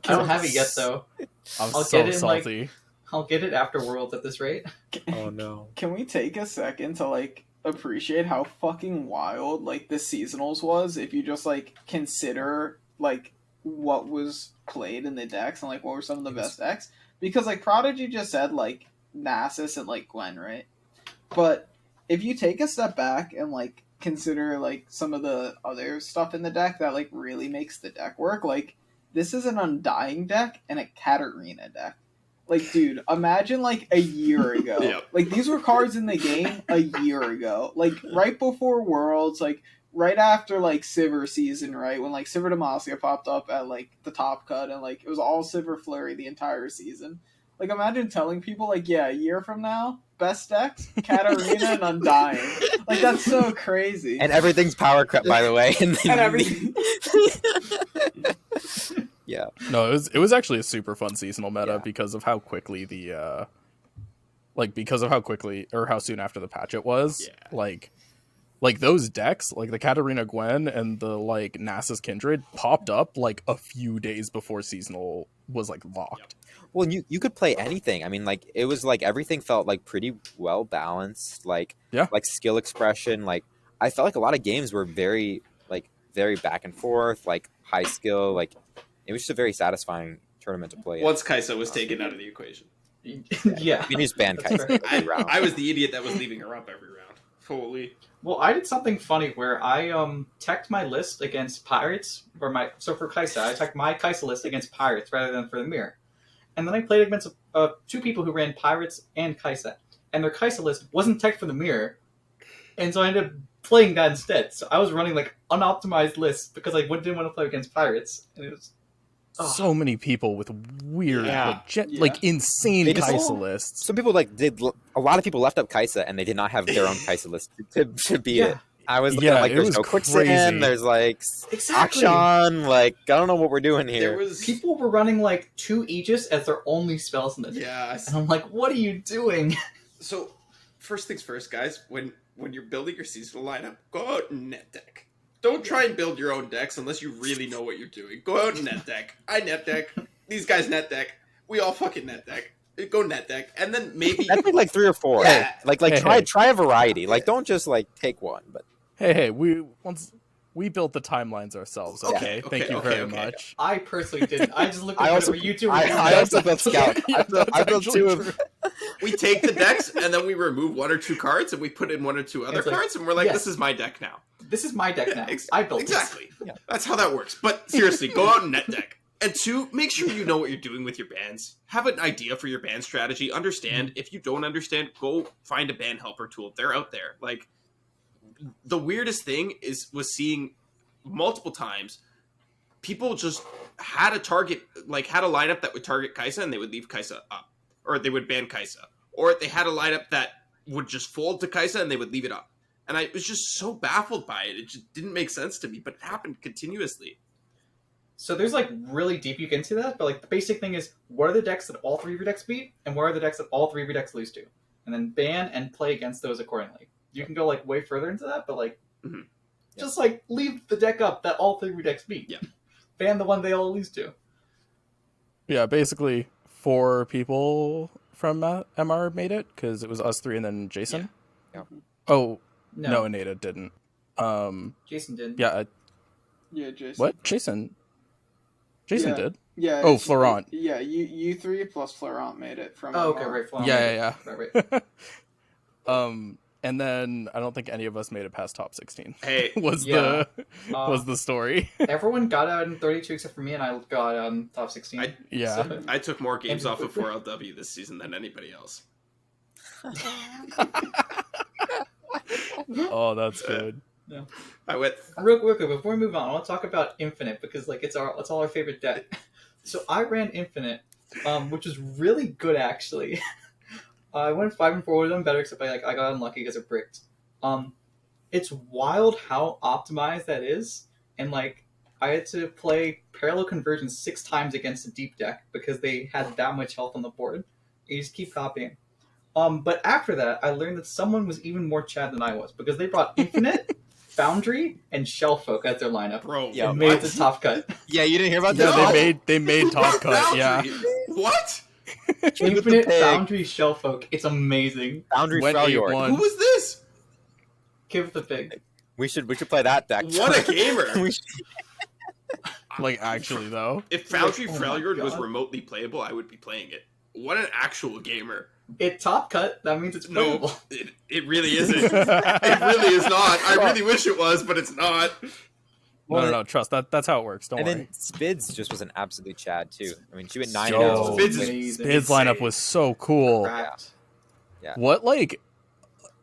I don't have it yet, though. I'm I'll so get it in, like, salty. I'll get it after Worlds at this rate. Oh no. Can we take a second to like appreciate how fucking wild like the seasonals was if you just like consider like what was played in the decks and like what were some of the best decks? Because like Prodigy just said like Nasus and like Gwen, right? But if you take a step back and like consider like some of the other stuff in the deck that like really makes the deck work, like this is an Undying deck and a Katarina deck. Like, dude, imagine like a year ago. Yep. Like these were cards in the game a year ago. Like right before Worlds, like right after like Sivir season, right? When like Sivir Demacia popped up at like the top cut and like it was all Sivir Flurry the entire season. Like imagine telling people like, yeah, a year from now, best decks, Katarina and Undying. Like that's so crazy. And everything's power crept, by the way. And everything. Yeah. No, it was actually a super fun seasonal meta Yeah. because of how quickly the or how soon after the patch it was. Yeah. Like those decks, like the Katarina Gwen and the like Nasus Kindred popped up like a few days before seasonal was like locked. Well, you could play anything. I mean, like it was like everything felt like pretty well balanced. Like Yeah. like skill expression. Like I felt like a lot of games were very back and forth. Like high skill. Like it was just a very satisfying tournament to play. in. Once Kaisa was taken out of the equation. Yeah. You just banned That's Kaisa right. every round. I was the idiot that was leaving her up every round. Holy. Well, I did something funny where I teched my list against pirates, so for Kaisa, I teched my Kaisa list against pirates rather than for the mirror, and then I played against two people who ran pirates and Kaisa, and their Kaisa list wasn't teched for the mirror, and so I ended up playing that instead. So I was running like unoptimized lists because I didn't want to play against pirates, and it was So many people with weird, Yeah. like insane They just- Kaisa lists. Some people a lot of people left up Kaisa and they did not have their own Kaisa list to beat Yeah. it. I was looking Yeah, at like it there's was no crazy. quicksand, there's like exactly. Akshan, like I don't know what we're doing There here. was People were running like 2 Aegis as their only spells in the deck. yeah. And I'm like, what are you doing? So first things first, guys. When you're building your seasonal lineup, go out and net deck. Don't try and build your own decks unless you really know what you're doing. Go out and net deck. I net deck. These guys net deck. We all fucking net deck. Go net deck, and then maybe I think like 3 or 4. Yeah. Like Hey. try a variety. Like don't just like take one. But Hey, we built the timelines ourselves. Okay, Okay, thank you okay, very okay. much. I personally didn't. I just looked I at also- whatever YouTube I also built Scout. Yeah, that's I built actually 2 of true. we take the decks and then we remove 1 or 2 cards and we put in 1 or 2 other It's like, cards and we're like, yeah. this is my deck now. This is my deck now. Ex- I built exactly. Yeah. That's how that works. But seriously, go out and net deck. And 2, make sure you know what you're doing with your bans. Have an idea for your ban strategy. Understand. If you don't understand, go find a ban helper tool. They're out there. Like the weirdest thing was seeing multiple times people just had a target, like had a lineup that would target Kaisa and they would leave Kaisa up, or they would ban Kaisa, or they had a lineup that would just fold to Kaisa and they would leave it up. And I was just so baffled by it. It just didn't make sense to me, but it happened continuously. So there's like really deep you get into that, but like the basic thing is what are the decks that all 3 of your decks beat, and what are the decks that all 3 of your decks lose to? And then ban and play against those accordingly. You can go like way further into that, but like Mhm. just like leave the deck up that all 3 of your decks beat. Yeah. Ban the one they all lose to. Yeah, basically 4 people from MR made it because it was us 3 and then Jason. Yeah. Oh No, no, Anita didn't. Jason didn't. Yeah, Yeah, Jason. what Jason? Jason Yeah. did. Yeah. Oh, it's- Florent. Yeah, you 3 plus Florent made it from. Oh, okay, MR. right. Florent. Yeah. Right. And then I don't think any of us made it past top 16. Hey, was Yeah. was the story? Everyone got out in 32 except for me, and I got out in top 16. I- Yeah. So- I took more games off of 4LW this season than anybody else. Oh, that's good. I went. Real quick, before we move on, I want to talk about Infinite because like it's all our favorite deck. So I ran Infinite, which was really good actually. I went 5 and 4, would have done better except I got unlucky because it bricked. It's wild how optimized that is, and like I had to play parallel conversion 6 times against a deep deck because they had that much health on the board. You just keep copying. But after that, I learned that someone was even more Chad than I was because they brought Infinite, Foundry, and Shellfolk as their lineup. Bro, Yeah, And made what? the top cut. yeah, you didn't hear about Yeah, this? they made top cut. Yeah. What? Infinite Foundry Shellfolk. It's amazing. Foundry Went Freljord. 8-1. Who was this? Give the pig. We should play that deck. What a gamer! We should- Like, actually, though. If Foundry Oh my Freljord was God. remotely playable, I would be playing it. What an actual gamer! It top cut. That means it's playable. No, it really isn't. It really is not. I really wish it was, but it's not. No, trust. That's how it works. Don't And worry. then Spids just was an absolute Chad too. I mean, she went 9-0. So Spids is amazing. His lineup was so cool. Cracked. Yeah. What, like,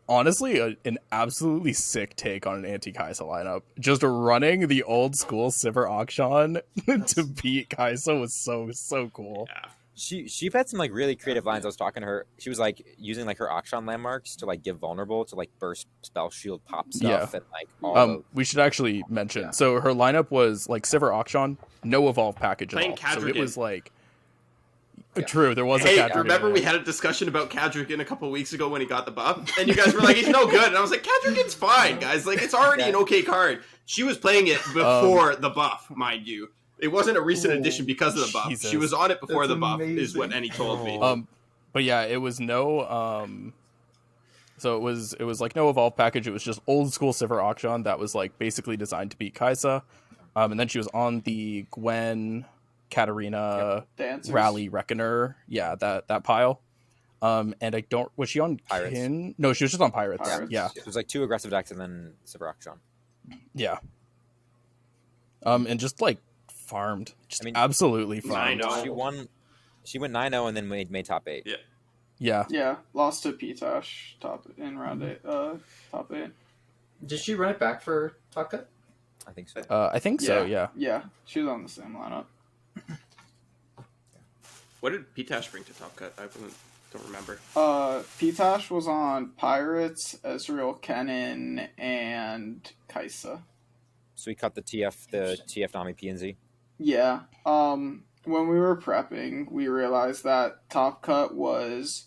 honestly, an absolutely sick take on an anti-Kaisa lineup. Just running the old school Sivir Akshan to beat Kaisa was so cool. Yeah. She had some like really creative lines. I was talking to her. She was like using like her Akshan landmarks to like give vulnerable to like burst spell shield pop stuff and like all of We should actually mention. So her lineup was like Sivir Akshan, no evolve package at Playing all. So it Kadrigan. was like Yeah. true. There was Hey, a Kadrigan remember in we it. had a discussion about Kadrigan a couple weeks ago when he got the buff, and you guys were like, "He's no good," and I was like, "Kadrigan's fine, guys. Like, it's already an okay card." She was playing it before the buff, mind you. It wasn't a recent addition because of the buff. Jesus. She was on it before That's the buff, is what amazing. Annie told me. But yeah, it was no so it was like no evolve package. It was just old school Sivir Akshan that was like basically designed to beat Kaisa. And then she was on the Gwen, Katarina, Dancers. Rally Reckoner. Yeah, that pile. And I don't was she on Pirates. Kin? No, she was just on Pirates. Pirates. Yeah. It was like 2 aggressive decks and then Sivir Akshan. Yeah. And just like farmed. Just I mean, absolutely farmed. 9-0. She went 9-0 and then made top 8. Yeah. Yeah. Yeah, lost to Pitash in round 8. Top 8. Did she run it back for top cut? I think so. I think so, yeah. Yeah, she was on the same lineup. What did Pitash bring to Top Cut? Don't remember. Pitash was on Pirates, Ezreal, Kennen, and Kaisa. So we cut the TF Nami PNZ. Yeah. When we were prepping, we realized that Top Cut was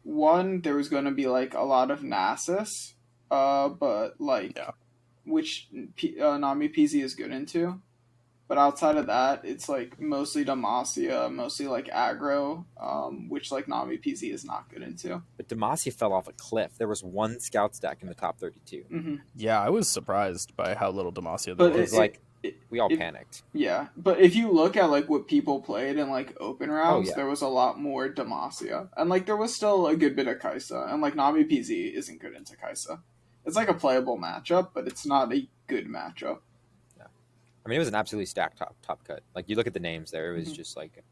one, there was going to be like a lot of Nasus, but like which Nami PZ is good into. But outside of that, it's like mostly Demacia, mostly like aggro, which like Nami PZ is not good into. But Demacia fell off a cliff. There was one Scouts deck in the top 32. Mm-hmm. Yeah, I was surprised by how little Demacia there But It was. was like, we all panicked. Yeah, but if you look at like what people played in like open rounds, yeah. there was a lot more Demacia, and like there was still a good bit of Kaisa, and like Nami PZ isn't good into Kaisa. It's like a playable matchup, but it's not a good matchup. I mean, it was an absolutely stacked top cut. Like, you look at the names there, it was Mhm. just like,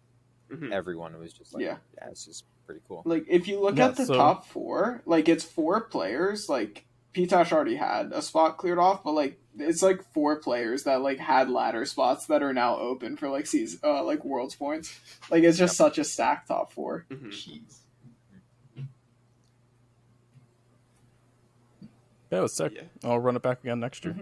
Mhm. everyone was just like, Yeah. it's just pretty cool. Like if you look Yeah, at the so- top 4, like it's 4 players. Like Pitash already had a spot cleared off, but like it's like 4 players that like had ladder spots that are now open for like season, like Worlds points. Like it's just such a stacked top 4. Mhm. Jeez. Yeah, it was sick. Yeah. I'll run it back again next year.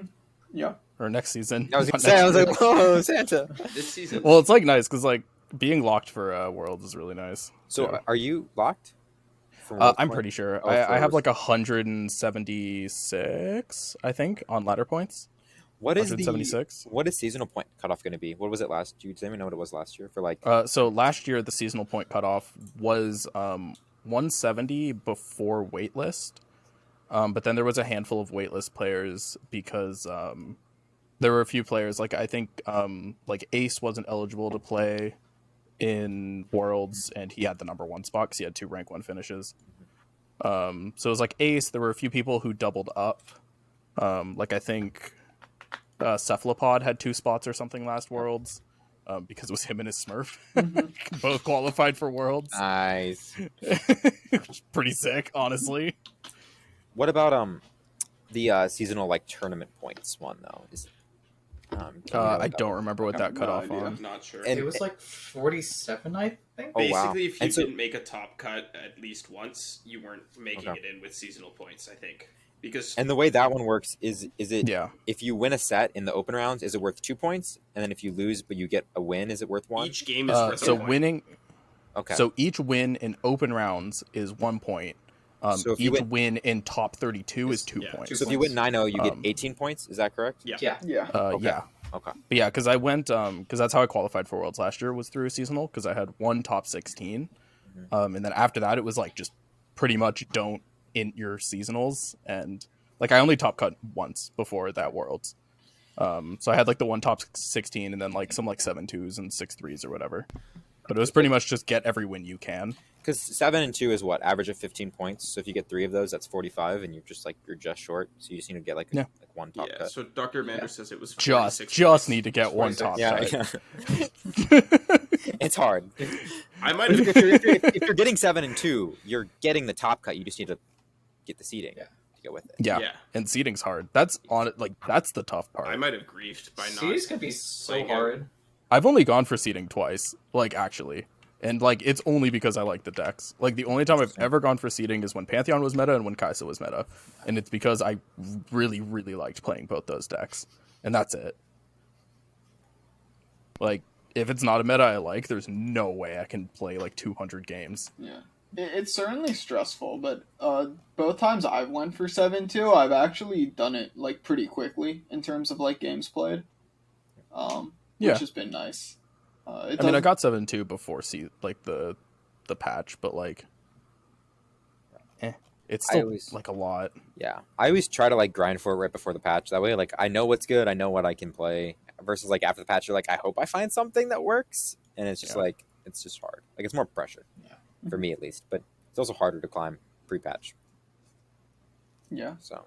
Yeah. Or next season. I was Not gonna say, I next was year. like, whoa, Santa. This season. Well, it's like nice because like being locked for Worlds is really nice. So, Yeah. are you locked? For World I'm Point? pretty sure. Oh, I have for- like 176, I think, on ladder points. What is 176. what is seasonal point cutoff going to be? What was it last? Do you even know what it was last year for like? So last year the seasonal point cutoff was 170 before waitlist, but then there was a handful of waitlist players because there were a few players like I think like Ace wasn't eligible to play in Worlds and he had the number 1 spot because he had 2 rank 1 finishes. So it was like Ace. There were a few people who doubled up. Like I think Cephalopod had 2 spots or something last Worlds because it was him and his Smurf both qualified for Worlds. Nice. Which is pretty sick, honestly. What about the seasonal like tournament points one though? Is I don't remember what that No cut off idea. on. Not sure. And- It was like 47, I think. Oh, wow. Basically, if you And so- didn't make a top cut at least once, you weren't making Okay. it in with seasonal points, I think. Because And the way that one works is it Yeah. if you win a set in the open rounds, is it worth 2 points? And then if you lose but you get a win, is it worth 1? each game is worth So a point. winning. Okay. So each win in open rounds is 1 point. So if you Each win- win in top 32 is 2 Yeah, points. 2 so if you win 9-0, you get Um, 18 points. Is that correct? Yeah. Yeah. Yeah. Okay. Yeah. Okay. But yeah, because I went because that's how I qualified for Worlds last year was through a seasonal because I had 1 top 16, And then after that, it was like just pretty much don't int your seasonals. And like I only top cut once before that Worlds. So I had like the one top 16 and then like some like 7-2s and 6-3s or whatever. But it was pretty much just get every win you can. Because 7 and 2 is what? Average of 15 points. So if you get 3 of those, that's 45, and you're just short. So you just need to get like one top cut. So Dr. Amanda says it was Just need to get one top cut. Yeah. It's hard. I might If have. if you're getting 7 and 2, you're getting the top cut. You just need to get the seeding to go with it. Yeah. Yeah. And seeding's hard. That's on it. Like that's the tough part. I might have griefed by not. Series can be so playing it. hard. I've only gone for seeding twice, like actually. And like it's only because I like the decks. Like the only time I've ever gone for seeding is when Pantheon was meta and when Kaisa was meta. And it's because I really, really liked playing both those decks. And that's it. Like, if it's not a meta I like, there's no way I can play like 200 games. Yeah. It's certainly stressful, but both times I've went for 7-2, I've actually done it like pretty quickly in terms of like games played. Which has been nice. I mean, I got 7-2 before like the patch, but like, it's still like a lot. Yeah, I always try to like grind for it right before the patch. That way, like I know what's good, I know what I can play. Versus like after the patch, you're like, I hope I find something that works, and it's just like it's just hard. Like it's more pressure for me at least, but it's also harder to climb pre-patch. Yeah. So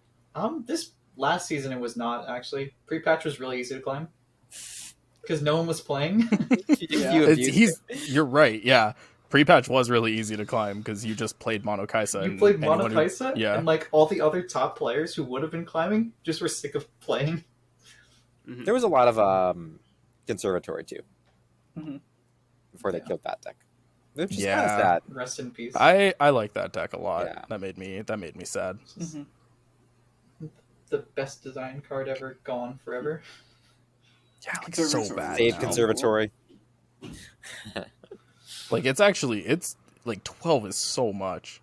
This last season it was not actually. Pre-patch was really easy to climb because no one was playing. You're right. Yeah, pre-patch was really easy to climb because you just played Mono Kaisa. You played Mono Kaisa, yeah, and like all the other top players who would have been climbing just were sick of playing. Mm-hmm. There was a lot of conservatory too before they killed that deck. Which is kind of sad. Rest in peace. I like that deck a lot. Yeah. That made me sad. The best design card ever, gone forever. Yeah, like so bad. Save now. conservatory. Like it's like 12 is so much.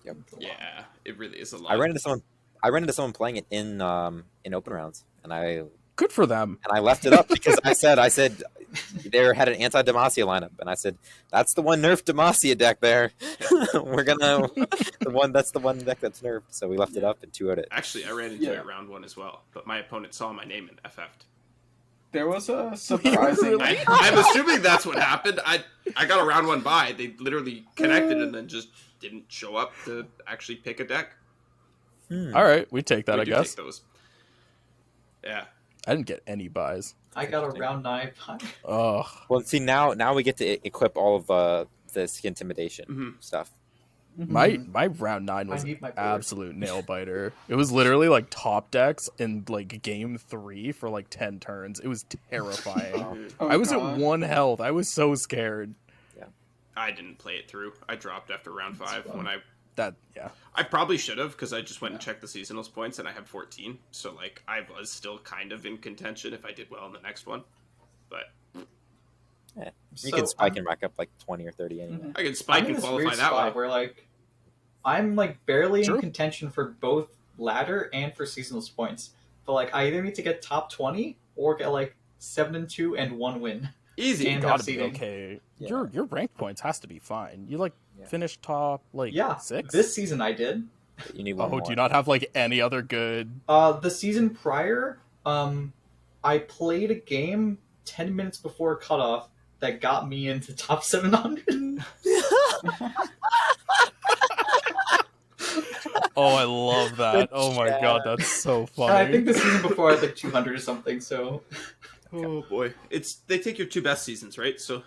Yep. Yeah, it really is a lot. I ran into someone playing it in open rounds, and Good for them. I left it up because I said they had an anti-Demacia lineup, and I said that's the one nerfed Demacia deck there. We're gonna that's the one deck that's nerfed, so we left it up and 2-0'd it. Actually, I ran into it round 1 as well, but my opponent saw my name and FF'd. There was a surprising. I'm assuming that's what happened. I got a round 1 bye. They literally connected and then just didn't show up to actually pick a deck. All right, we take that. We I do guess. take those. Yeah. I didn't get any buys. I got a round 9 pie. Oh, Well, see now we get to equip all of this intimidation stuff. my round 9 was I need my board. absolute nail biter. It was literally like top decks in like game 3 for like 10 turns. It was terrifying. Oh, I was God. at 1 health. I was so scared. I didn't play it through. I dropped after round 5 when I probably should have because I just went and checked the seasonals points and I had 14. So like I was still kind of in contention if I did well in the next one. But You can spike and rack up like 20 or 30 anyway. I can spike and qualify that way. Where like I'm like barely True. in contention for both ladder and for seasonals points. But like I either need to get top 20 or get like 7-2 and 1 win. Easy. And gotta have be seeding. okay. Yeah. Your rank points has to be fine. You like finished top like 6. This season I did. You need one more. Do you not have like any other good? The season prior, I played a game 10 minutes before cutoff that got me into top 700. Oh, I love that. Oh my god, that's so funny. And I think the season before I had like 200 or something. So Oh boy, they take your 2 best seasons, right? So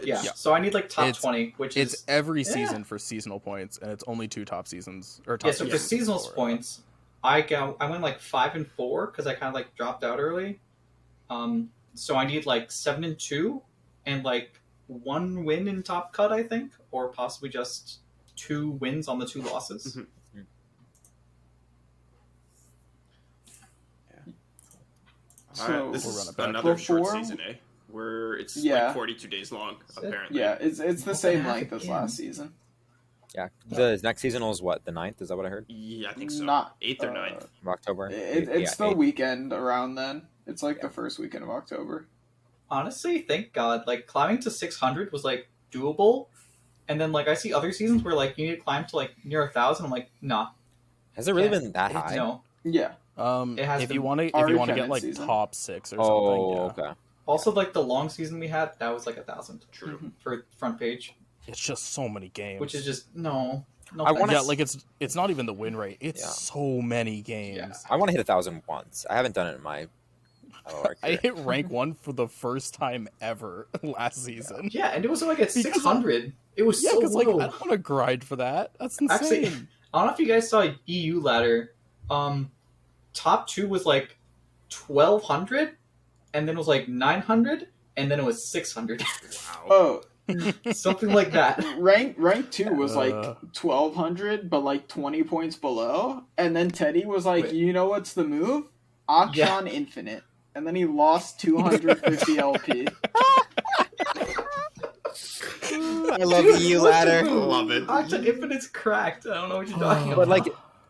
yeah. So I need like top 20, which it's is every season for seasonal points, and it's only 2 top seasons or top. So for seasonals points, I went like 5 and 4 because I kind of like dropped out early. So I need like 7-2 and like 1 win in top cut, I think, or possibly just 2 wins on the 2 losses. Mhm. So this We'll is run it back. another short Before- season, eh? Where it's Yeah. like 42 days long, apparently. Yeah, it's the same length as last season. Yeah. The next seasonal is what? The 9th? Is that what I heard? Yeah, I think so. Not 8th or 9th. Of October? It's the 8th. weekend around then. It's like the first weekend of October. Honestly, thank God. Like climbing to 600 was like doable, And then like I see other seasons where like you need to climb to like near 1,000. I'm like, nah, Has it really Yeah. been that high? no. Yeah. It has If been you want to already get like season. top 6 or Oh, something, yeah. okay. Also, like the long season we had, that was like 1,000 True. for front page, It's just so many games. which is just no. I wanna- yeah, like it's not even the win rate. It's Yeah. so many games. Yeah. I want to hit 1,000 once. I haven't done it in my LOR I career. hit rank 1 for the first time ever last season. Yeah, and it was like at Because 600. It was Yeah, so because like I low. don't want to grind for that. That's insane. Actually, I don't know if you guys saw EU ladder. Top 2 was like 1,200, and then it was like 900, and then it was 600. Wow. Oh, Something like that. rank 2 was like Uh. 1,200, but like 20 points below. And then Teddy was like, Wait. you know what's the move? Akshan Infinite. And then he lost 250 LP. I love Dude, the EU what ladder. the move? Love it. Akshan Infinite's cracked. I don't know what you're talking But about. like,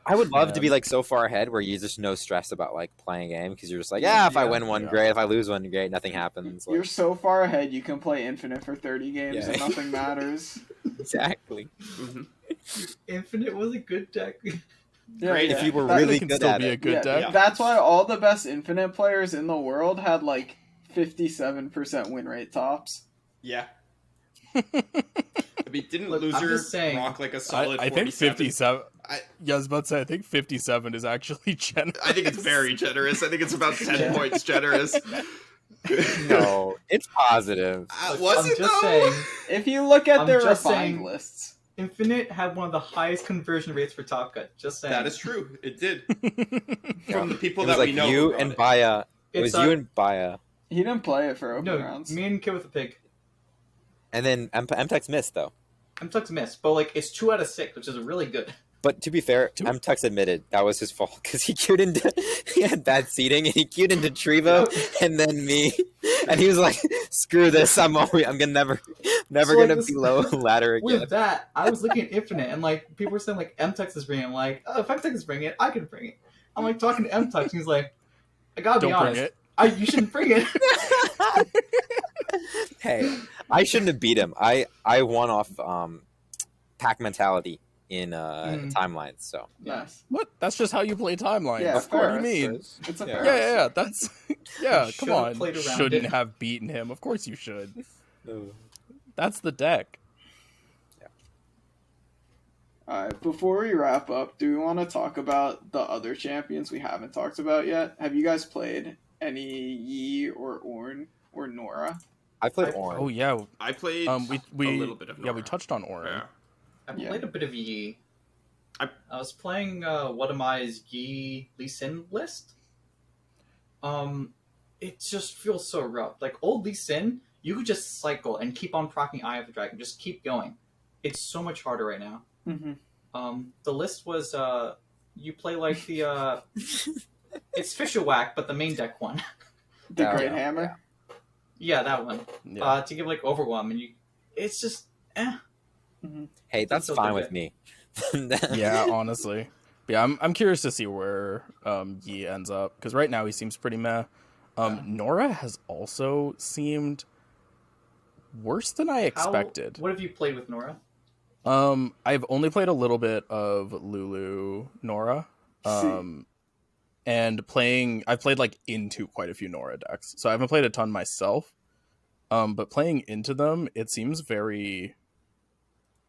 I would love to Man. be like so far ahead where you just no stress about like playing a game because you're just like, yeah, if I Yeah. win one, Yeah. great. If I lose one, great. Nothing happens. Like, You're so far ahead, you can play Infinite for 30 games Yeah. and nothing matters. exactly. Mhm. Infinite was a good deck. Great, If you were That- really It can good still at be a it. good yeah, deck. That's why all the best Infinite players in the world had like 57% win rate tops. Yeah. I mean, didn't Look, I'm Loser just saying, rock like a solid I think 47? 57. I- Yeah, I was about to say I think 57 is actually generous. I think it's very generous. I think it's about 10 Yeah. points generous. No, it's positive. Was I'm it just though? saying, If you look at I'm their just refined saying- lists. Infinite had one of the highest conversion rates for Top Cut. Just saying. That is true. It did. Yeah. From the people It that was we like know. you who brought and it. Baya. It was It's, you and Baya. He didn't play it for open No, rounds. me and Kid with the Pig. And then MTX missed though. MTux missed, but like it's 2 out of 6, which is really good. But to be fair, MTX admitted that was his fault because he queued into he had bad seating and he queued into Trevo and then me, and he was like, "Screw this! I'm gonna never So, like, gonna this- be low ladder again." With that, I was looking at Infinite, and like people were saying like MTux is bringing it. I'm like, oh, if MTux is bringing it, I can bring it. I'm like talking to MTux, and he's like, I gotta be Don't bring honest, it. you shouldn't bring it. Hey, I shouldn't have beat him. I won off pack mentality in timelines. So Nice. What? That's just how you play timelines. Yeah, of What do course. you mean? It's a Yeah. fair Yeah, yeah, yeah. That's yeah. You Come should've on. played around Shouldn't it. have beaten him. Of course you should. That's the deck. Alright, before we wrap up, do we want to talk about the other champions we haven't talked about yet? Have you guys played any Yi or Ornn or Nora? I played I- Ornn. Oh yeah. I played We a little bit of yeah Nora. we touched on Ornn. Yeah. I Yeah. played a bit of Yi. I was playing What Am I's Yi Lee Sin list. It just feels so rough. Like old Lee Sin, you could just cycle and keep on proccing Eye of the Dragon, just keep going. It's so much harder right now. Mm-hmm. The list was you play like the it's Fisher Whack, but the main deck one. The Yeah, Great yeah, Hammer? Yeah, that one. Yeah. To give like Overwhelm, and you, it's just Hey, that's Feels fine okay. with me. Yeah, honestly. But yeah, I'm curious to see where Yi ends up because right now he seems pretty meh. Nora has also seemed worse than I expected. What have you played with Nora? I've only played a little bit of Lulu Nora. And I've played like into quite a few Nora decks. So I haven't played a ton myself. But playing into them, it seems very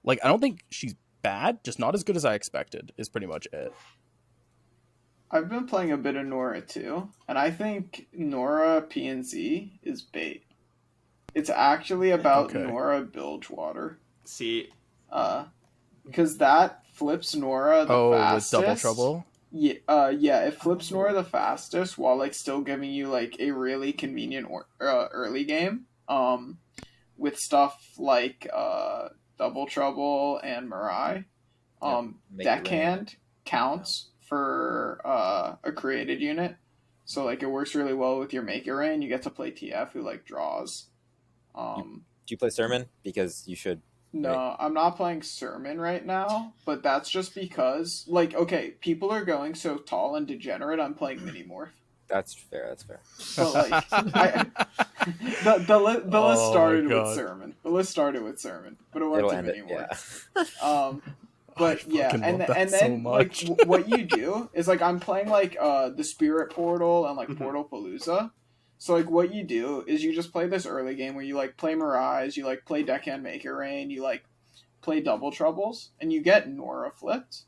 like I don't think she's bad, just not as good as I expected, is pretty much it. I've been playing a bit of Nora too, and I think Nora PNZ is bait. It's actually about Okay. Nora Bilgewater. see. Because that flips Nora the With fastest. Double Trouble. Yeah, it flips Nora the fastest while like still giving you like a really convenient early game. With stuff like Double Trouble and Mirai. Make it Deckhand counts for a created unit, so like it works really well with your Make It Rain. You get to play TF who like draws. Do you play Sermon? Because you should. No, I'm not playing Sermon right now, but that's just because, like, okay, people are going so tall and degenerate, I'm playing Mini Morph. That's fair. That's fair. But like, the list Oh, started God. with sermon. The list started with sermon, but it won't It'll do end it. anymore. Yeah. But yeah, fucking and love that and so then like much. what you do is like I'm playing like the Spirit Portal and like Mhm. Portal Palooza. So like what you do is you just play this early game where you like play Mirage, you like play Deckhand Make It Rain, you like play Double Troubles, and you get Nora flipped.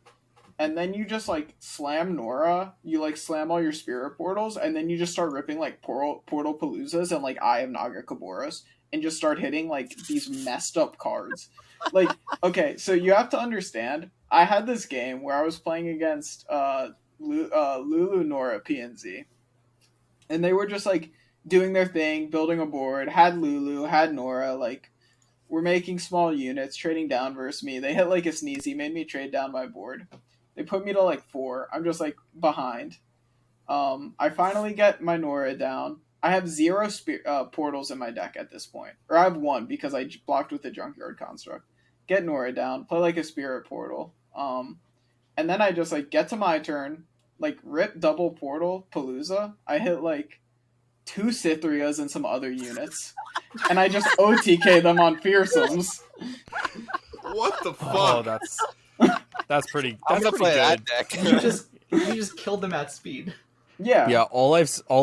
And then you just like slam Nora, you like slam all your Spirit Portals, and then you just start ripping like Portal Paloozas and like Eye of Naga Kaboras, and just start hitting like these messed up cards. Like, okay, so you have to understand, I had this game where I was playing against Lulu, Nora, PNZ, and they were just like doing their thing, building a board, had Lulu, had Nora, like we're making small units, trading down versus me. They hit like a sneezy, made me trade down my board. They put me to like 4. I'm just like behind. I finally get my Nora down. I have 0 portals in my deck at this point. Or I have 1 because I blocked with the Junkyard Construct. Get Nora down, play like a Spirit Portal. And then I just like get to my turn, like rip double Portal Palooza. I hit like 2 Cythrias and some other units. And I just OTK them on Fearsomes. What the fuck? Oh, that's pretty. I'm That's gonna pretty play good. that deck. You just killed them at speed. Yeah. Yeah, all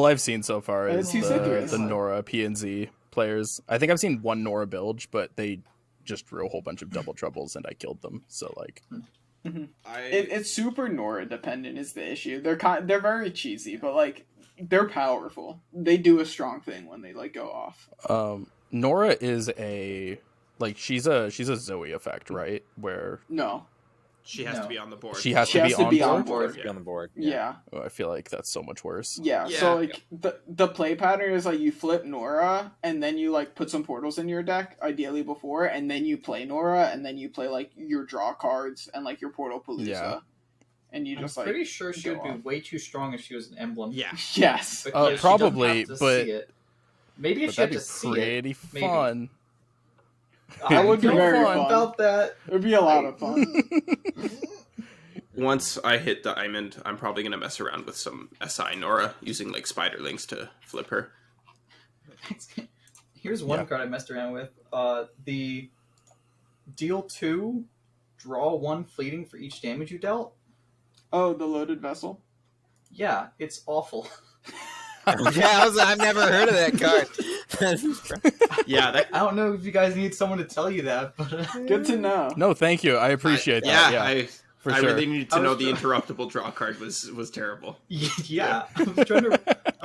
I've seen so far And is two Cythrias. the Nora PNZ players. I think I've seen 1 Nora bilge, but they just drew a whole bunch of double troubles and I killed them. So like, It's super Nora dependent is the issue. They're very cheesy, but like they're powerful. They do a strong thing when they like go off. Nora is she's a Zoe effect, right? Where No. She has No. to be on the board. she has She to has be to on be board. on board. Be on the board. Yeah. Oh, I feel like that's so much worse. Yeah. Yeah. So like the play pattern is like you flip Nora and then you like put some portals in your deck, ideally before, and then you play Nora and then you play like your draw cards and like your Portal Palooza. Yeah. And you just I'm like pretty sure she go would be off. way too strong if she was an emblem. Yeah. Yes. But Uh, yeah, she probably, doesn't have to but- see it. Maybe if But she had that'd to be see it. pretty maybe. fun. That would be Feel very fun fun. about that. It would be a lot of fun. Once I hit Diamond, I'm probably going to mess around with some SI Nora using like Spiderlings to flip her. Here's one Yeah. card I messed around with. The deal 2, draw 1 fleeting for each damage you dealt. Oh, the Loaded Vessel? Yeah, it's awful. I've never heard of that card. Yeah, that, I don't know if you guys need someone to tell you that, but Good to know. No, thank you. I appreciate that. Yeah, I for I sure. really needed I to know was the interruptible draw card was terrible. yeah, I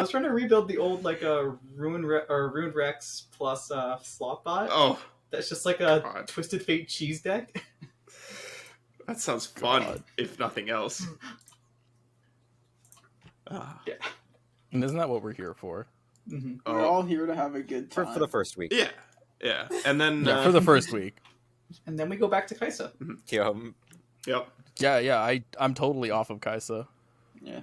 was trying to rebuild the old like a Ruined Rex plus Slotbot. Oh, That's just like a God. Twisted Fate cheese deck. that sounds fun, God. if nothing else. And isn't that what we're here for? Mm-hmm. We're all here to have a good time. for the first week. Yeah, and then Yeah, for the first week. And then we go back to Kaisa. Yep. Yeah, I'm totally off of Kaisa. Yeah.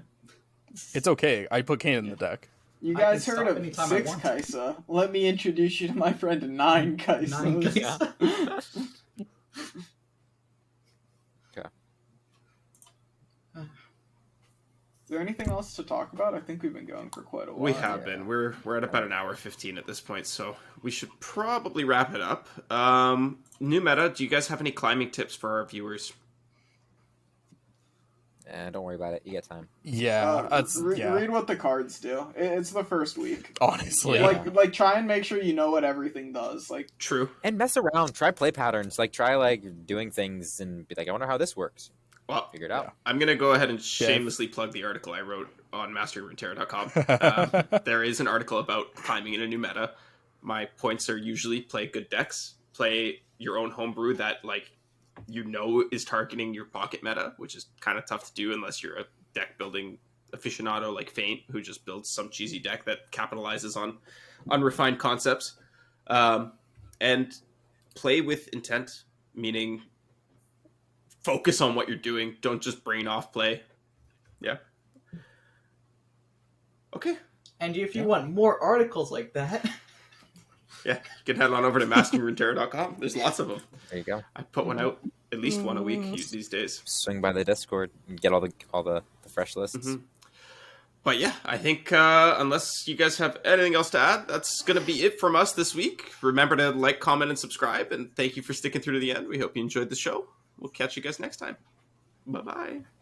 It's okay. I put Kane in the deck. You I guys can heard stop of anytime I 6 want. Kaisa? Let me introduce you to my friend 9 Kaisa. 9 Kaisa. Is there anything else to talk about? I think we've been going for quite a while. We have been. We're at about an hour 15 at this point, so we should probably wrap it up. New meta. Do you guys have any climbing tips for our viewers? Don't worry about it. You get time. Yeah, that's Read what the cards do. It's the first week. honestly. Yeah. Like try and make sure you know what everything does. Like True. And mess around. Try play patterns. Like try like doing things and be like, I wonder how this works. Well, Figure it out. I'm going to go ahead and shamelessly plug the article I wrote on masteringruneterra.com. There is an article about climbing in a new meta. My points are usually play good decks, play your own homebrew that like you know is targeting your pocket meta, which is kind of tough to do unless you're a deck building aficionado like Feint, who just builds some cheesy deck that capitalizes on unrefined concepts. And play with intent, meaning focus on what you're doing. Don't just brain off play. Yeah. Okay. And if you want more articles like that, Yeah, you can head on over to masteringruneterra.com. There's lots of them. There you go. I put one out at least one a week these days. Swing by the Discord and get all the fresh lists. Mhm. But yeah, I think unless you guys have anything else to add, that's going to be it from us this week. Remember to like, comment, and subscribe. And thank you for sticking through to the end. We hope you enjoyed the show. We'll catch you guys next time. Bye-bye.